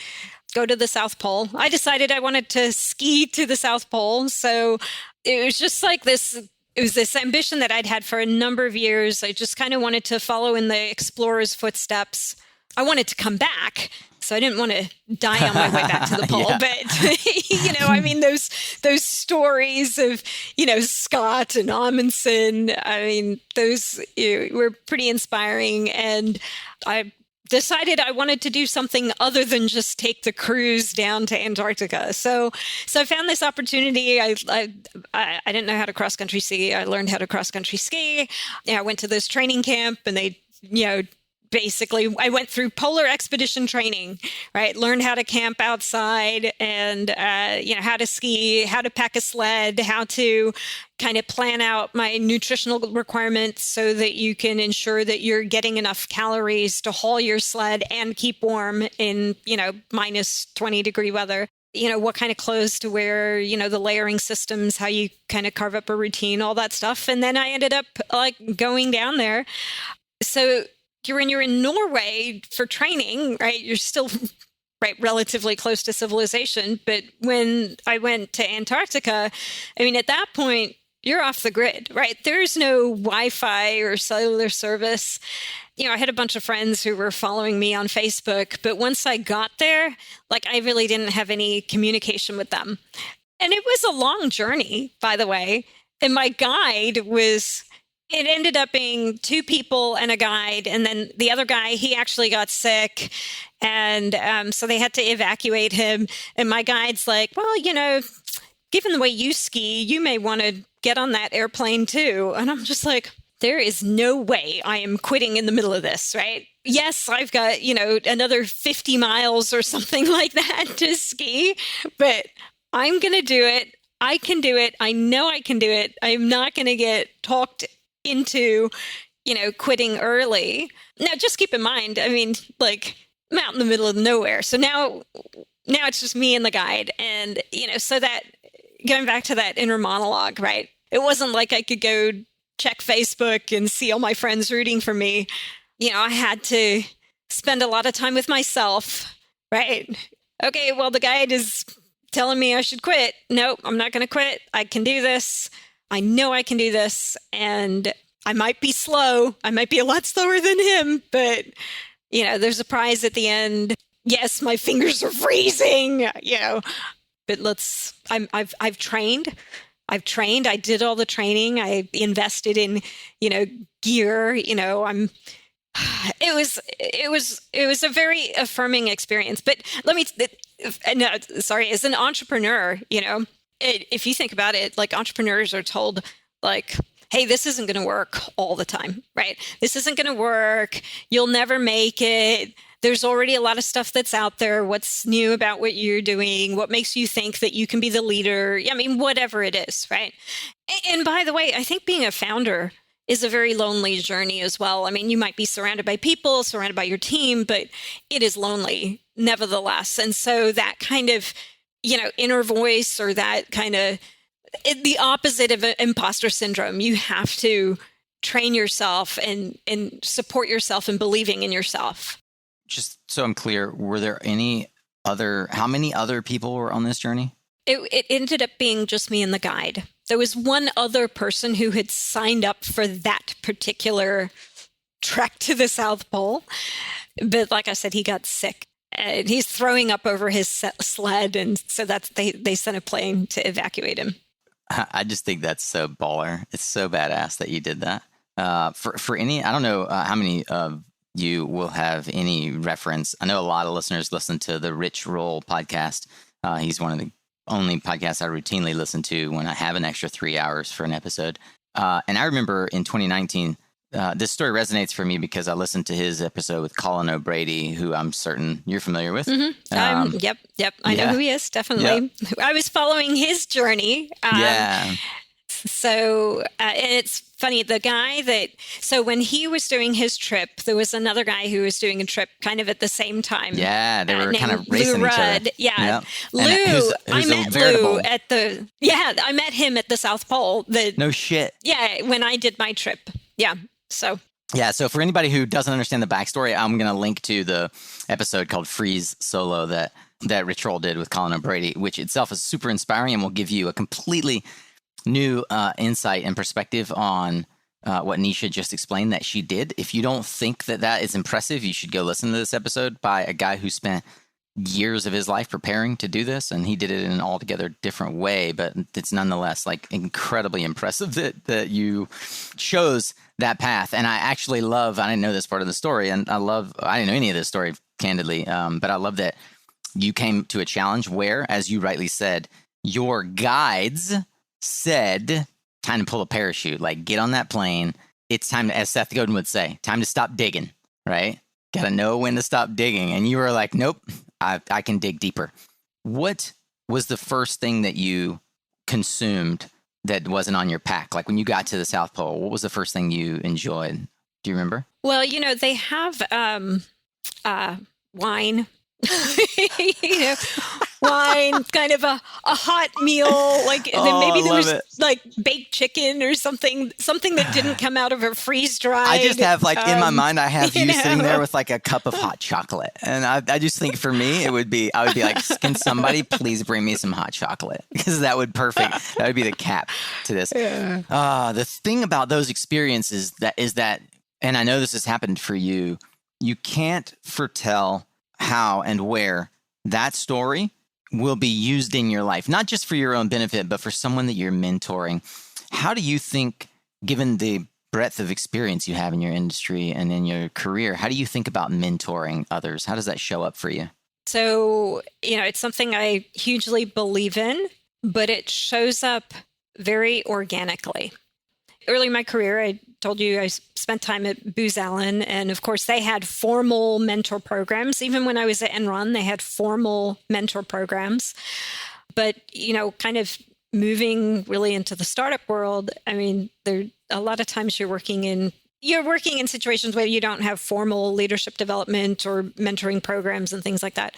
Speaker 2: go to the South Pole. I decided I wanted to ski to the South Pole. So it was just like this. It was this ambition that I'd had for a number of years. I just kind of wanted to follow in the explorer's footsteps. I wanted to come back. So I didn't want to die on my way back to the pole.
Speaker 1: Yeah.
Speaker 2: But, those stories of, Scott and Amundsen, those were pretty inspiring. And I decided I wanted to do something other than just take the cruise down to Antarctica. So I found this opportunity. I didn't know how to cross country ski. I learned how to cross country ski. I went to this training camp and they, basically, I went through polar expedition training, right? Learned how to camp outside and, how to ski, how to pack a sled, how to kind of plan out my nutritional requirements so that you can ensure that you're getting enough calories to haul your sled and keep warm in, minus 20-degree weather. What kind of clothes to wear, the layering systems, how you kind of carve up a routine, all that stuff. And then I ended up like going down there. So when you're in Norway for training, right, you're still relatively close to civilization. But when I went to Antarctica, at that point, you're off the grid, right? There's no Wi-Fi or cellular service. I had a bunch of friends who were following me on Facebook, but once I got there, I really didn't have any communication with them. And it was a long journey, by the way. And my guide it ended up being 2 people and a guide. And then the other guy, he actually got sick. And so they had to evacuate him. And my guide's like, well, given the way you ski, you may want to get on that airplane too. And I'm just like, there is no way I am quitting in the middle of this, right? Yes, I've got, another 50 miles or something like that to ski, but I'm going to do it. I can do it. I know I can do it. I'm not going to get talked into, quitting early. Now, just keep in mind, I'm out in the middle of nowhere. So now it's just me and the guide. And, so that going back to that inner monologue, right? It wasn't like I could go check Facebook and see all my friends rooting for me. I had to spend a lot of time with myself, right? Okay, well, the guide is telling me I should quit. Nope, I'm not going to quit. I can do this. I know I can do this, and I might be slow. I might be a lot slower than him, but, there's a prize at the end. Yes, my fingers are freezing, but I've trained. I did all the training. I invested in, gear, it was a very affirming experience, but as an entrepreneur, if you think about it, entrepreneurs are told hey, this isn't going to work all the time, right? This isn't going to work. You'll never make it. There's already a lot of stuff that's out there. What's new about what you're doing? What makes you think that you can be the leader? Whatever it is, right? And by the way, I think being a founder is a very lonely journey as well. I mean, you might be surrounded by people, surrounded by your team, but it is lonely nevertheless. And so that kind of, inner voice, or that kind of the opposite of imposter syndrome, you have to train yourself and support yourself in believing in yourself.
Speaker 1: Just so I'm clear, were there how many other people were on this journey?
Speaker 2: It ended up being just me and the guide. There was one other person who had signed up for that particular trek to the South Pole. But like I said, he got sick and he's throwing up over his sled. And so they sent a plane to evacuate him.
Speaker 1: I just think that's so baller. It's so badass that you did that. For any, I don't know how many of you will have any reference. I know a lot of listeners listen to the Rich Roll podcast. He's one of the only podcasts I routinely listen to when I have an extra 3 hours for an episode. And I remember in 2019, this story resonates for me because I listened to his episode with Colin O'Brady, who I'm certain you're familiar with.
Speaker 2: Mm-hmm. Yep. I know who he is, definitely. Yep. I was following his journey. So, and it's funny, so when he was doing his trip, there was another guy who was doing a trip kind of at the same time.
Speaker 1: Yeah, they were kind of racing each other.
Speaker 2: Yeah.
Speaker 1: Yep.
Speaker 2: Lou, I met Lou I met him at the South Pole.
Speaker 1: No shit.
Speaker 2: Yeah, when I did my trip. Yeah, so.
Speaker 1: Yeah, so for anybody who doesn't understand the backstory, I'm going to link to the episode called Freeze Solo that Rich Roll did with Colin O'Brady, which itself is super inspiring and will give you a completely new insight and perspective on what Nisha just explained that she did. If you don't think that is impressive, you should go listen to this episode by a guy who spent years of his life preparing to do this, and he did it in an altogether different way, but it's nonetheless like incredibly impressive that you chose that path. And I actually I didn't know this part of the story, and I didn't know any of this story candidly, but I love that you came to a challenge where, as you rightly said, your guides said, time to pull a parachute, like get on that plane. It's time to, as Seth Godin would say, time to stop digging, right? Got to know when to stop digging. And you were like, nope, I can dig deeper. What was the first thing that you consumed that wasn't on your pack? Like when you got to the South Pole, what was the first thing you enjoyed? Do you remember?
Speaker 2: Well, they have wine. Wine, kind of a hot meal, like maybe there was like baked chicken or something that didn't come out of a freeze dried.
Speaker 1: I just have in my mind, I have you sitting there with like a cup of hot chocolate, and I just think for me I would be like, can somebody please bring me some hot chocolate, because that would be the cap to this. Yeah. The thing about those experiences is that, and I know this has happened for you, you can't foretell how and where that story will be used in your life, not just for your own benefit, but for someone that you're mentoring. How do you think, given the breadth of experience you have in your industry and in your career, how do you think about mentoring others? How does that show up for you?
Speaker 2: So, it's something I hugely believe in, but it shows up very organically. Early in my career, I told you I spent time at Booz Allen, and of course they had formal mentor programs. Even when I was at Enron, they had formal mentor programs. But, kind of moving really into the startup world, I mean, a lot of times you're working in situations where you don't have formal leadership development or mentoring programs and things like that.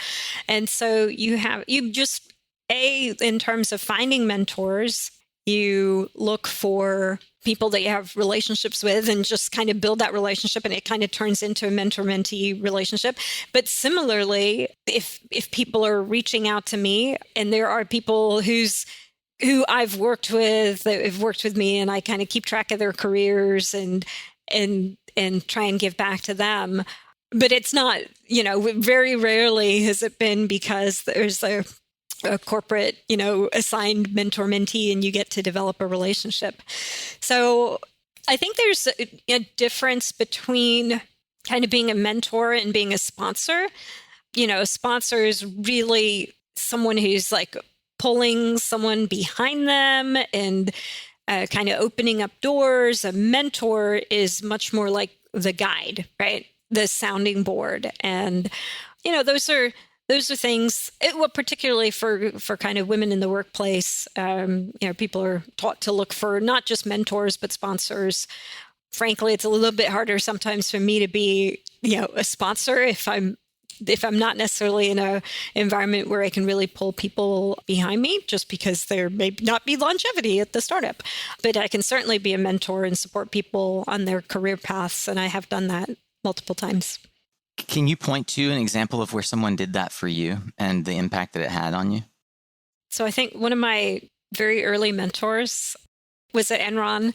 Speaker 2: And so in terms of finding mentors, you look for people that you have relationships with and just kind of build that relationship, and it kind of turns into a mentor-mentee relationship. But similarly, if people are reaching out to me, and there are people who I've worked with, that have worked with me, and I kind of keep track of their careers and try and give back to them. But it's not, very rarely has it been because there's a corporate, assigned mentor-mentee, and you get to develop a relationship. So I think there's a difference between kind of being a mentor and being a sponsor. A sponsor is really someone who's like pulling someone behind them and kind of opening up doors. A mentor is much more like the guide, right? The sounding board. And, those are things, particularly for kind of women in the workplace, people are taught to look for not just mentors, but sponsors. frankly, it's a little bit harder sometimes for me to be, a sponsor if I'm not necessarily in a environment where I can really pull people behind me, just because there may not be longevity at the startup. But I can certainly be a mentor and support people on their career paths. And I have done that multiple times.
Speaker 1: Can you point to an example of where someone did that for you and the impact that it had on you?
Speaker 2: So I think one of my very early mentors was at Enron,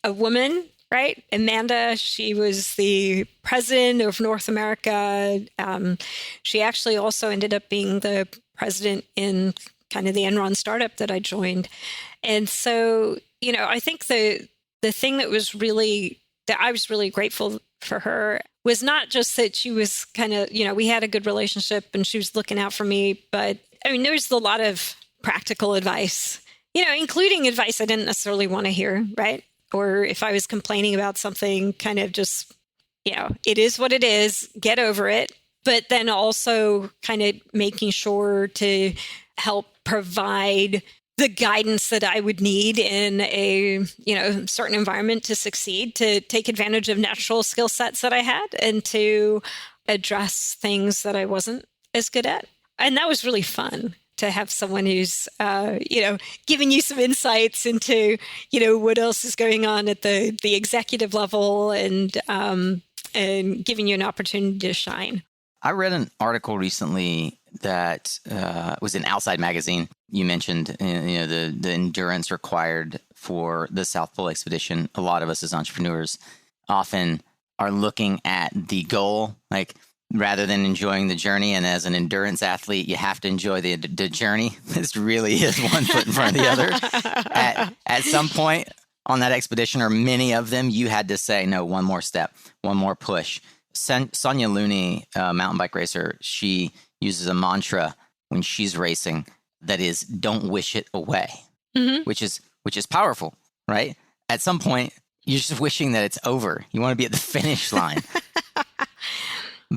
Speaker 2: a woman, right? Amanda, she was the president of North America. She actually also ended up being the president in kind of the Enron startup that I joined. And so, I think the thing that I was really grateful for her was not just that she was kind of, we had a good relationship and she was looking out for me, but there's a lot of practical advice, including advice I didn't necessarily want to hear, right? Or if I was complaining about something, kind of just, it is what it is, get over it. But then also kind of making sure to help provide the guidance that I would need in a, certain environment to succeed, to take advantage of natural skill sets that I had and to address things that I wasn't as good at. And that was really fun to have someone who's, giving you some insights into, what else is going on at the executive level and giving you an opportunity to shine.
Speaker 1: I read an article recently that was in Outside Magazine. You mentioned, the endurance required for the South Pole expedition. A lot of us as entrepreneurs often are looking at the goal, like rather than enjoying the journey. And as an endurance athlete, you have to enjoy the journey. This really is one foot in front of the other. At some point on that expedition, or many of them, you had to say, no, one more step, one more push. Sonia Looney, mountain bike racer, she uses a mantra when she's racing that is, don't wish it away, which is powerful, right? At some point, you're just wishing that it's over. You want to be at the finish line.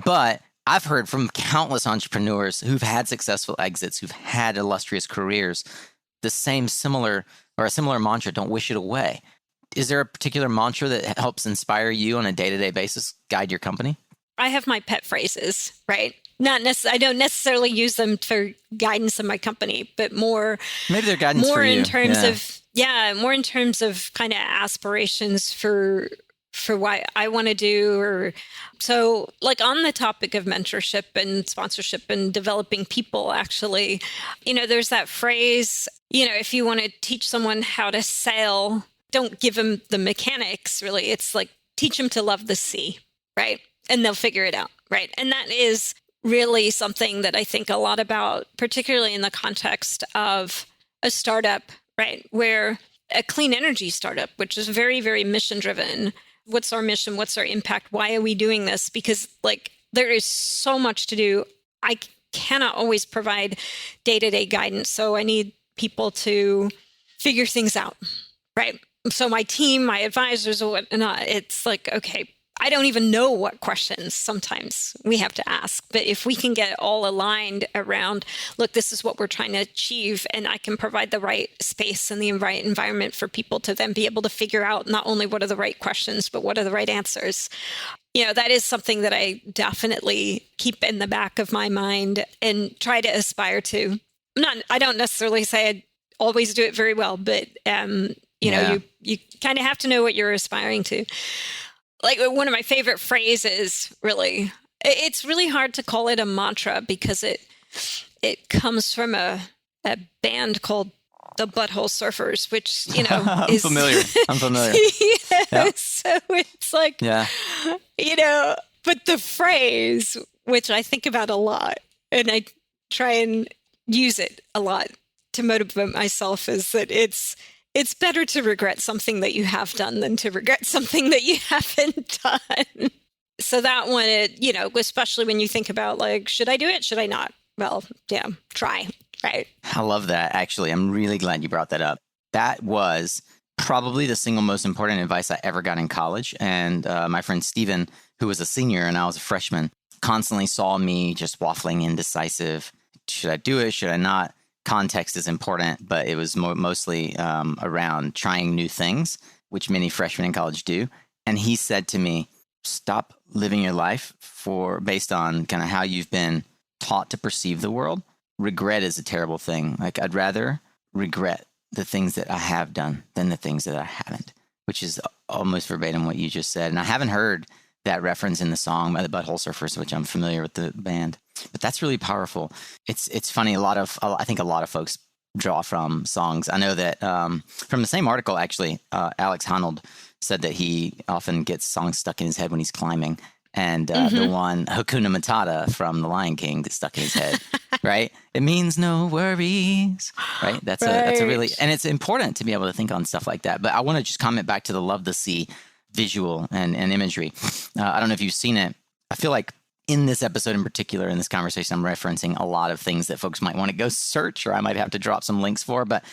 Speaker 1: But I've heard from countless entrepreneurs who've had successful exits, who've had illustrious careers, the similar mantra, don't wish it away. Is there a particular mantra that helps inspire you on a day-to-day basis, guide your company?
Speaker 2: I have my pet phrases, right? I don't necessarily use them for guidance in my company, but
Speaker 1: maybe they're guidance for you.
Speaker 2: More in terms of kind of aspirations for what I want to do. So like on the topic of mentorship and sponsorship and developing people, actually, there's that phrase, if you want to teach someone how to sail, don't give them the mechanics, really. It's like, teach them to love the sea, right? And they'll figure it out, right? And that is really something that I think a lot about, particularly in the context of a startup, right? Where a clean energy startup, which is very, very mission driven. What's our mission? What's our impact? Why are we doing this? Because there is so much to do. I cannot always provide day-to-day guidance. So I need people to figure things out, right? So my team, my advisors, or whatnot, it's like, okay, I don't even know what questions sometimes we have to ask. But if we can get all aligned around, look, this is what we're trying to achieve, and I can provide the right space and the right environment for people to then be able to figure out not only what are the right questions, but what are the right answers. That is something that I definitely keep in the back of my mind and try to aspire to. I don't necessarily say I always do it very well, but you kind of have to know what you're aspiring to. Like one of my favorite phrases, really, it's really hard to call it a mantra because it comes from a band called the Butthole Surfers, which, is
Speaker 1: familiar. I'm familiar.
Speaker 2: Yep. So it's like, but the phrase, which I think about a lot and I try and use it a lot to motivate myself, is that it's better to regret something that you have done than to regret something that you haven't done. So that one, especially when you think about should I do it? Should I not? Well, yeah, try, right?
Speaker 1: I love that. Actually, I'm really glad you brought that up. That was probably the single most important advice I ever got in college. And my friend Steven, who was a senior and I was a freshman, constantly saw me just waffling indecisive. Should I do it? Should I not? Context is important, but it was mostly around trying new things, which many freshmen in college do. And he said to me, stop living your life based on kind of how you've been taught to perceive the world. Regret is a terrible thing. Like, I'd rather regret the things that I have done than the things that I haven't, which is almost verbatim what you just said. And I haven't heard that reference in the song by the Butthole Surfers, which I'm familiar with the band, but that's really powerful. It's funny. I think a lot of folks draw from songs. I know that from the same article, actually, Alex Honnold said that he often gets songs stuck in his head when he's climbing. And the one Hakuna Matata from The Lion King that's stuck in his head, right? It means no worries, right? That's a really, and it's important to be able to think on stuff like that. But I want to just comment back to the Love the Sea visual and imagery. I don't know if you've seen it. I feel like in this episode in particular, in this conversation, I'm referencing a lot of things that folks might want to go search, or I might have to drop some links for. But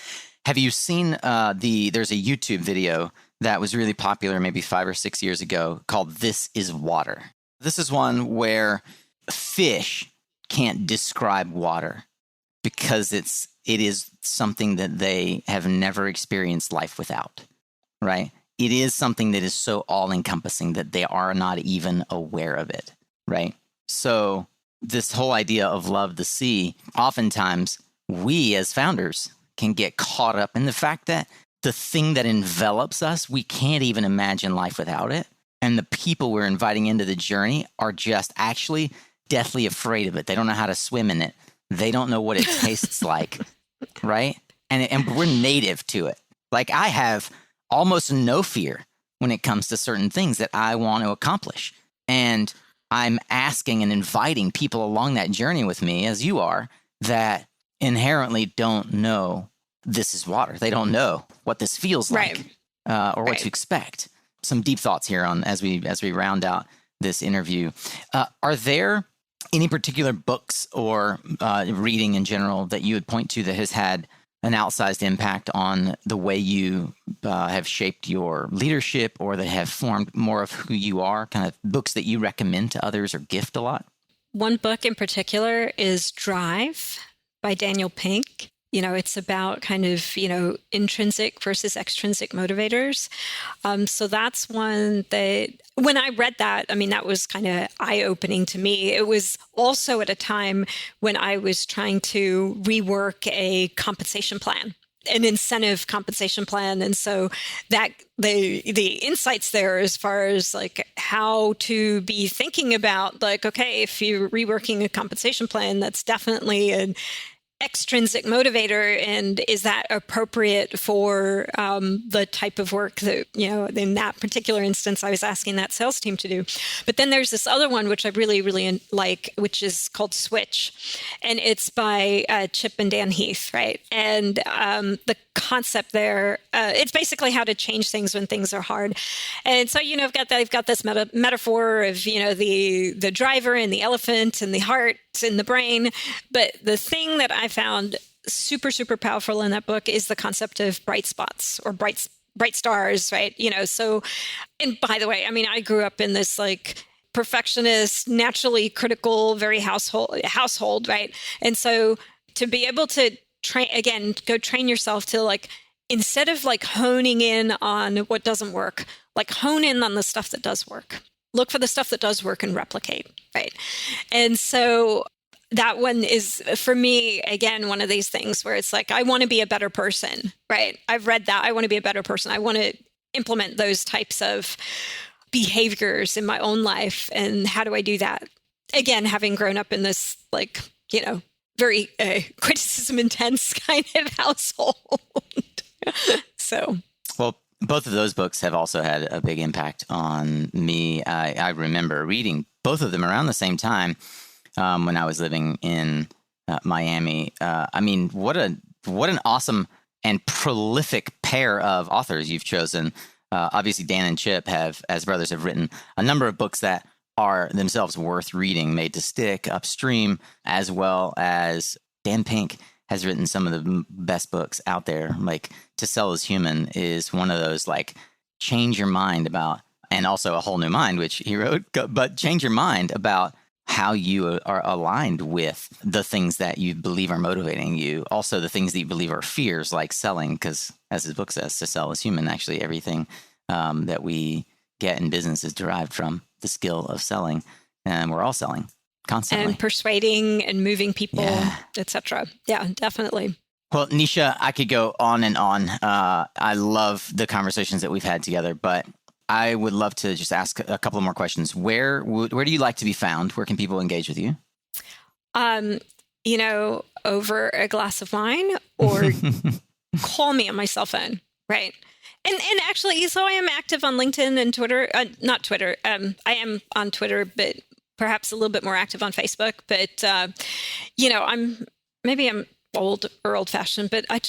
Speaker 1: have you seen there's a YouTube video that was really popular maybe 5 or 6 years ago called This is Water. This is one where fish can't describe water because it is something that they have never experienced life without, right? It is something that is so all-encompassing that they are not even aware of it, right? So this whole idea of love the sea, oftentimes we as founders can get caught up in the fact that the thing that envelops us, we can't even imagine life without it. And the people we're inviting into the journey are just actually deathly afraid of it. They don't know how to swim in it. They don't know what it tastes like, right? And we're native to it. Like, I have almost no fear when it comes to certain things that I want to accomplish. And I'm asking and inviting people along that journey with me, as you are, that inherently don't know this is water. They don't know what this feels like, or what to expect. Some deep thoughts here on as we round out this interview. Are there any particular books or reading in general that you would point to that has had an outsized impact on the way you have shaped your leadership, or that have formed more of who you are? Kind of books that you recommend to others or gift a lot?
Speaker 2: One book in particular is Drive by Daniel Pink. It's about kind of, intrinsic versus extrinsic motivators. So that's one that when I read that, that was kind of eye-opening to me. It was also at a time when I was trying to rework a compensation plan, an incentive compensation plan. And so that the insights there as far as like how to be thinking about like, okay, if you're reworking a compensation plan, that's definitely an extrinsic motivator, and is that appropriate for the type of work that, in that particular instance, I was asking that sales team to do. But then there's this other one, which I really, really like, which is called Switch. And it's by Chip and Dan Heath, right? And the concept there, it's basically how to change things when things are hard. And so, I've got this metaphor of, the driver and the elephant and the heart in the brain. But the thing that I found super, super powerful in that book is the concept of bright spots or bright stars, right? So, and by the way, I grew up in this like perfectionist, naturally critical, very household, right? And so to be able to go train yourself to like, instead of like honing in on what doesn't work, like hone in on the stuff that does work. Look for the stuff that does work and replicate, right? And so that one is, for me, again, one of these things where it's like, I want to be a better person, right? I've read that. I want to be a better person. I want to implement those types of behaviors in my own life. And how do I do that? Again, having grown up in this, like, very criticism intense kind of household. So,
Speaker 1: well, both of those books have also had a big impact on me. I remember reading both of them around the same time when I was living in Miami. What an awesome and prolific pair of authors you've chosen. Obviously, Dan and Chip as brothers, have written a number of books that are themselves worth reading, Made to Stick, Upstream, as well as Dan Pink has written some of the best books out there. Like To Sell is Human is one of those, like, change your mind about, and also A Whole New Mind, which he wrote, but change your mind about how you are aligned with the things that you believe are motivating you. Also the things that you believe are fears, like selling, because as his book says, to sell is human. Actually, everything that we get in business is derived from the skill of selling. And we're all selling constantly.
Speaker 2: And persuading and moving people, etc. Yeah, definitely.
Speaker 1: Well, Nisha, I could go on and on. I love the conversations that we've had together, but I would love to just ask a couple more questions. Where do you like to be found? Where can people engage with you?
Speaker 2: Over a glass of wine or call me on my cell phone, right? And actually, so I am active on LinkedIn and Twitter. Not Twitter. I am on Twitter, but perhaps a little bit more active on Facebook. But I'm old or old fashioned, but I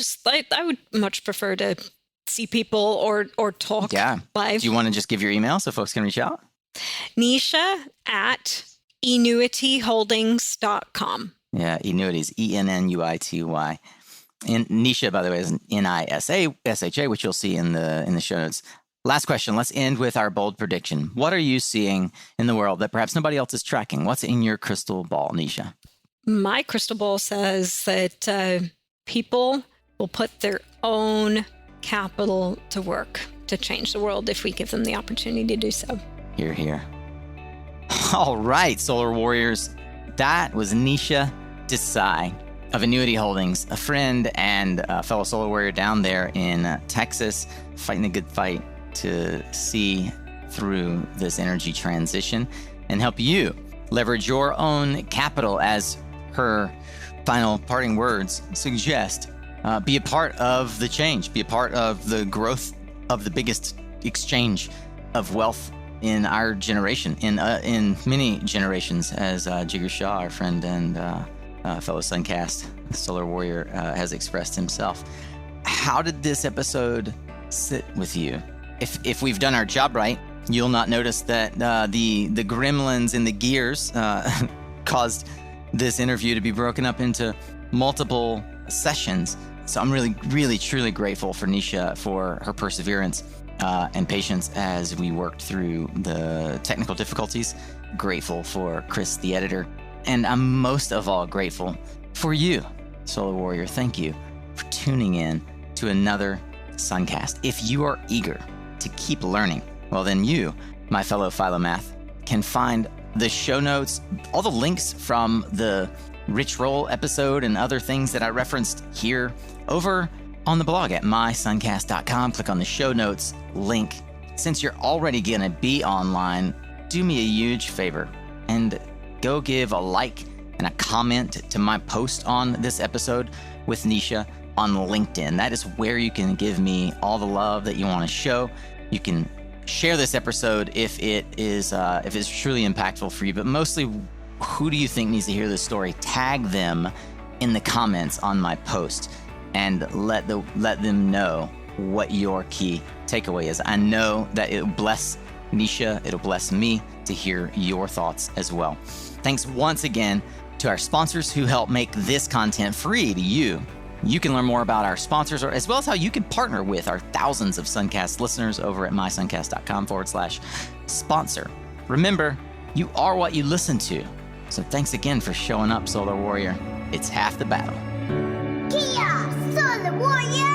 Speaker 2: would much prefer to see people or talk live.
Speaker 1: Do you want to just give your email so folks can reach out?
Speaker 2: Nisha at ennuityholdings.com.
Speaker 1: Yeah, Ennuity is ENNUITY. And Nisha, by the way, is NISA, which you'll see in the show notes. Last question. Let's end with our bold prediction. What are you seeing in the world that perhaps nobody else is tracking? What's in your crystal ball, Nisha?
Speaker 2: My crystal ball says that people will put their own capital to work to change the world if we give them the opportunity to do so.
Speaker 1: Hear, hear. All right, Solar Warriors. That was Nisha Desai of Ennuity Holdings, a friend and a fellow solar warrior down there in Texas, fighting a good fight to see through this energy transition and help you leverage your own capital, as her final parting words suggest. Be a part of the change, be a part of the growth of the biggest exchange of wealth in our generation, in many generations, as Jigar Shah, our friend and fellow Suncast Solar Warrior, has expressed himself. How did this episode sit with you? If we've done our job right, you'll not notice that the gremlins in the gears caused this interview to be broken up into multiple sessions. So I'm really, really, truly grateful for Nisha for her perseverance and patience as we worked through the technical difficulties. Grateful for Chris, the editor. And I'm most of all grateful for you, Solar Warrior. Thank you for tuning in to another Suncast. If you are eager to keep learning, well, then you, my fellow Philomath, can find the show notes, all the links from the Rich Roll episode and other things that I referenced here over on the blog at mysuncast.com. Click on the show notes link. Since you're already going to be online, do me a huge favor and go give a like and a comment to my post on this episode with Nisha on LinkedIn. That is where you can give me all the love that you want to show. You can share this episode if it's truly impactful for you, but mostly, who do you think needs to hear this story? Tag them in the comments on my post and let them know what your key takeaway is. I know that it'll bless Nisha, it'll bless me to hear your thoughts as well. Thanks once again to our sponsors who help make this content free to you. You can learn more about our sponsors, as well as how you can partner with our thousands of Suncast listeners over at mysuncast.com/sponsor. Remember, you are what you listen to. So thanks again for showing up, Solar Warrior. It's half the battle.
Speaker 3: Kia, Solar Warrior!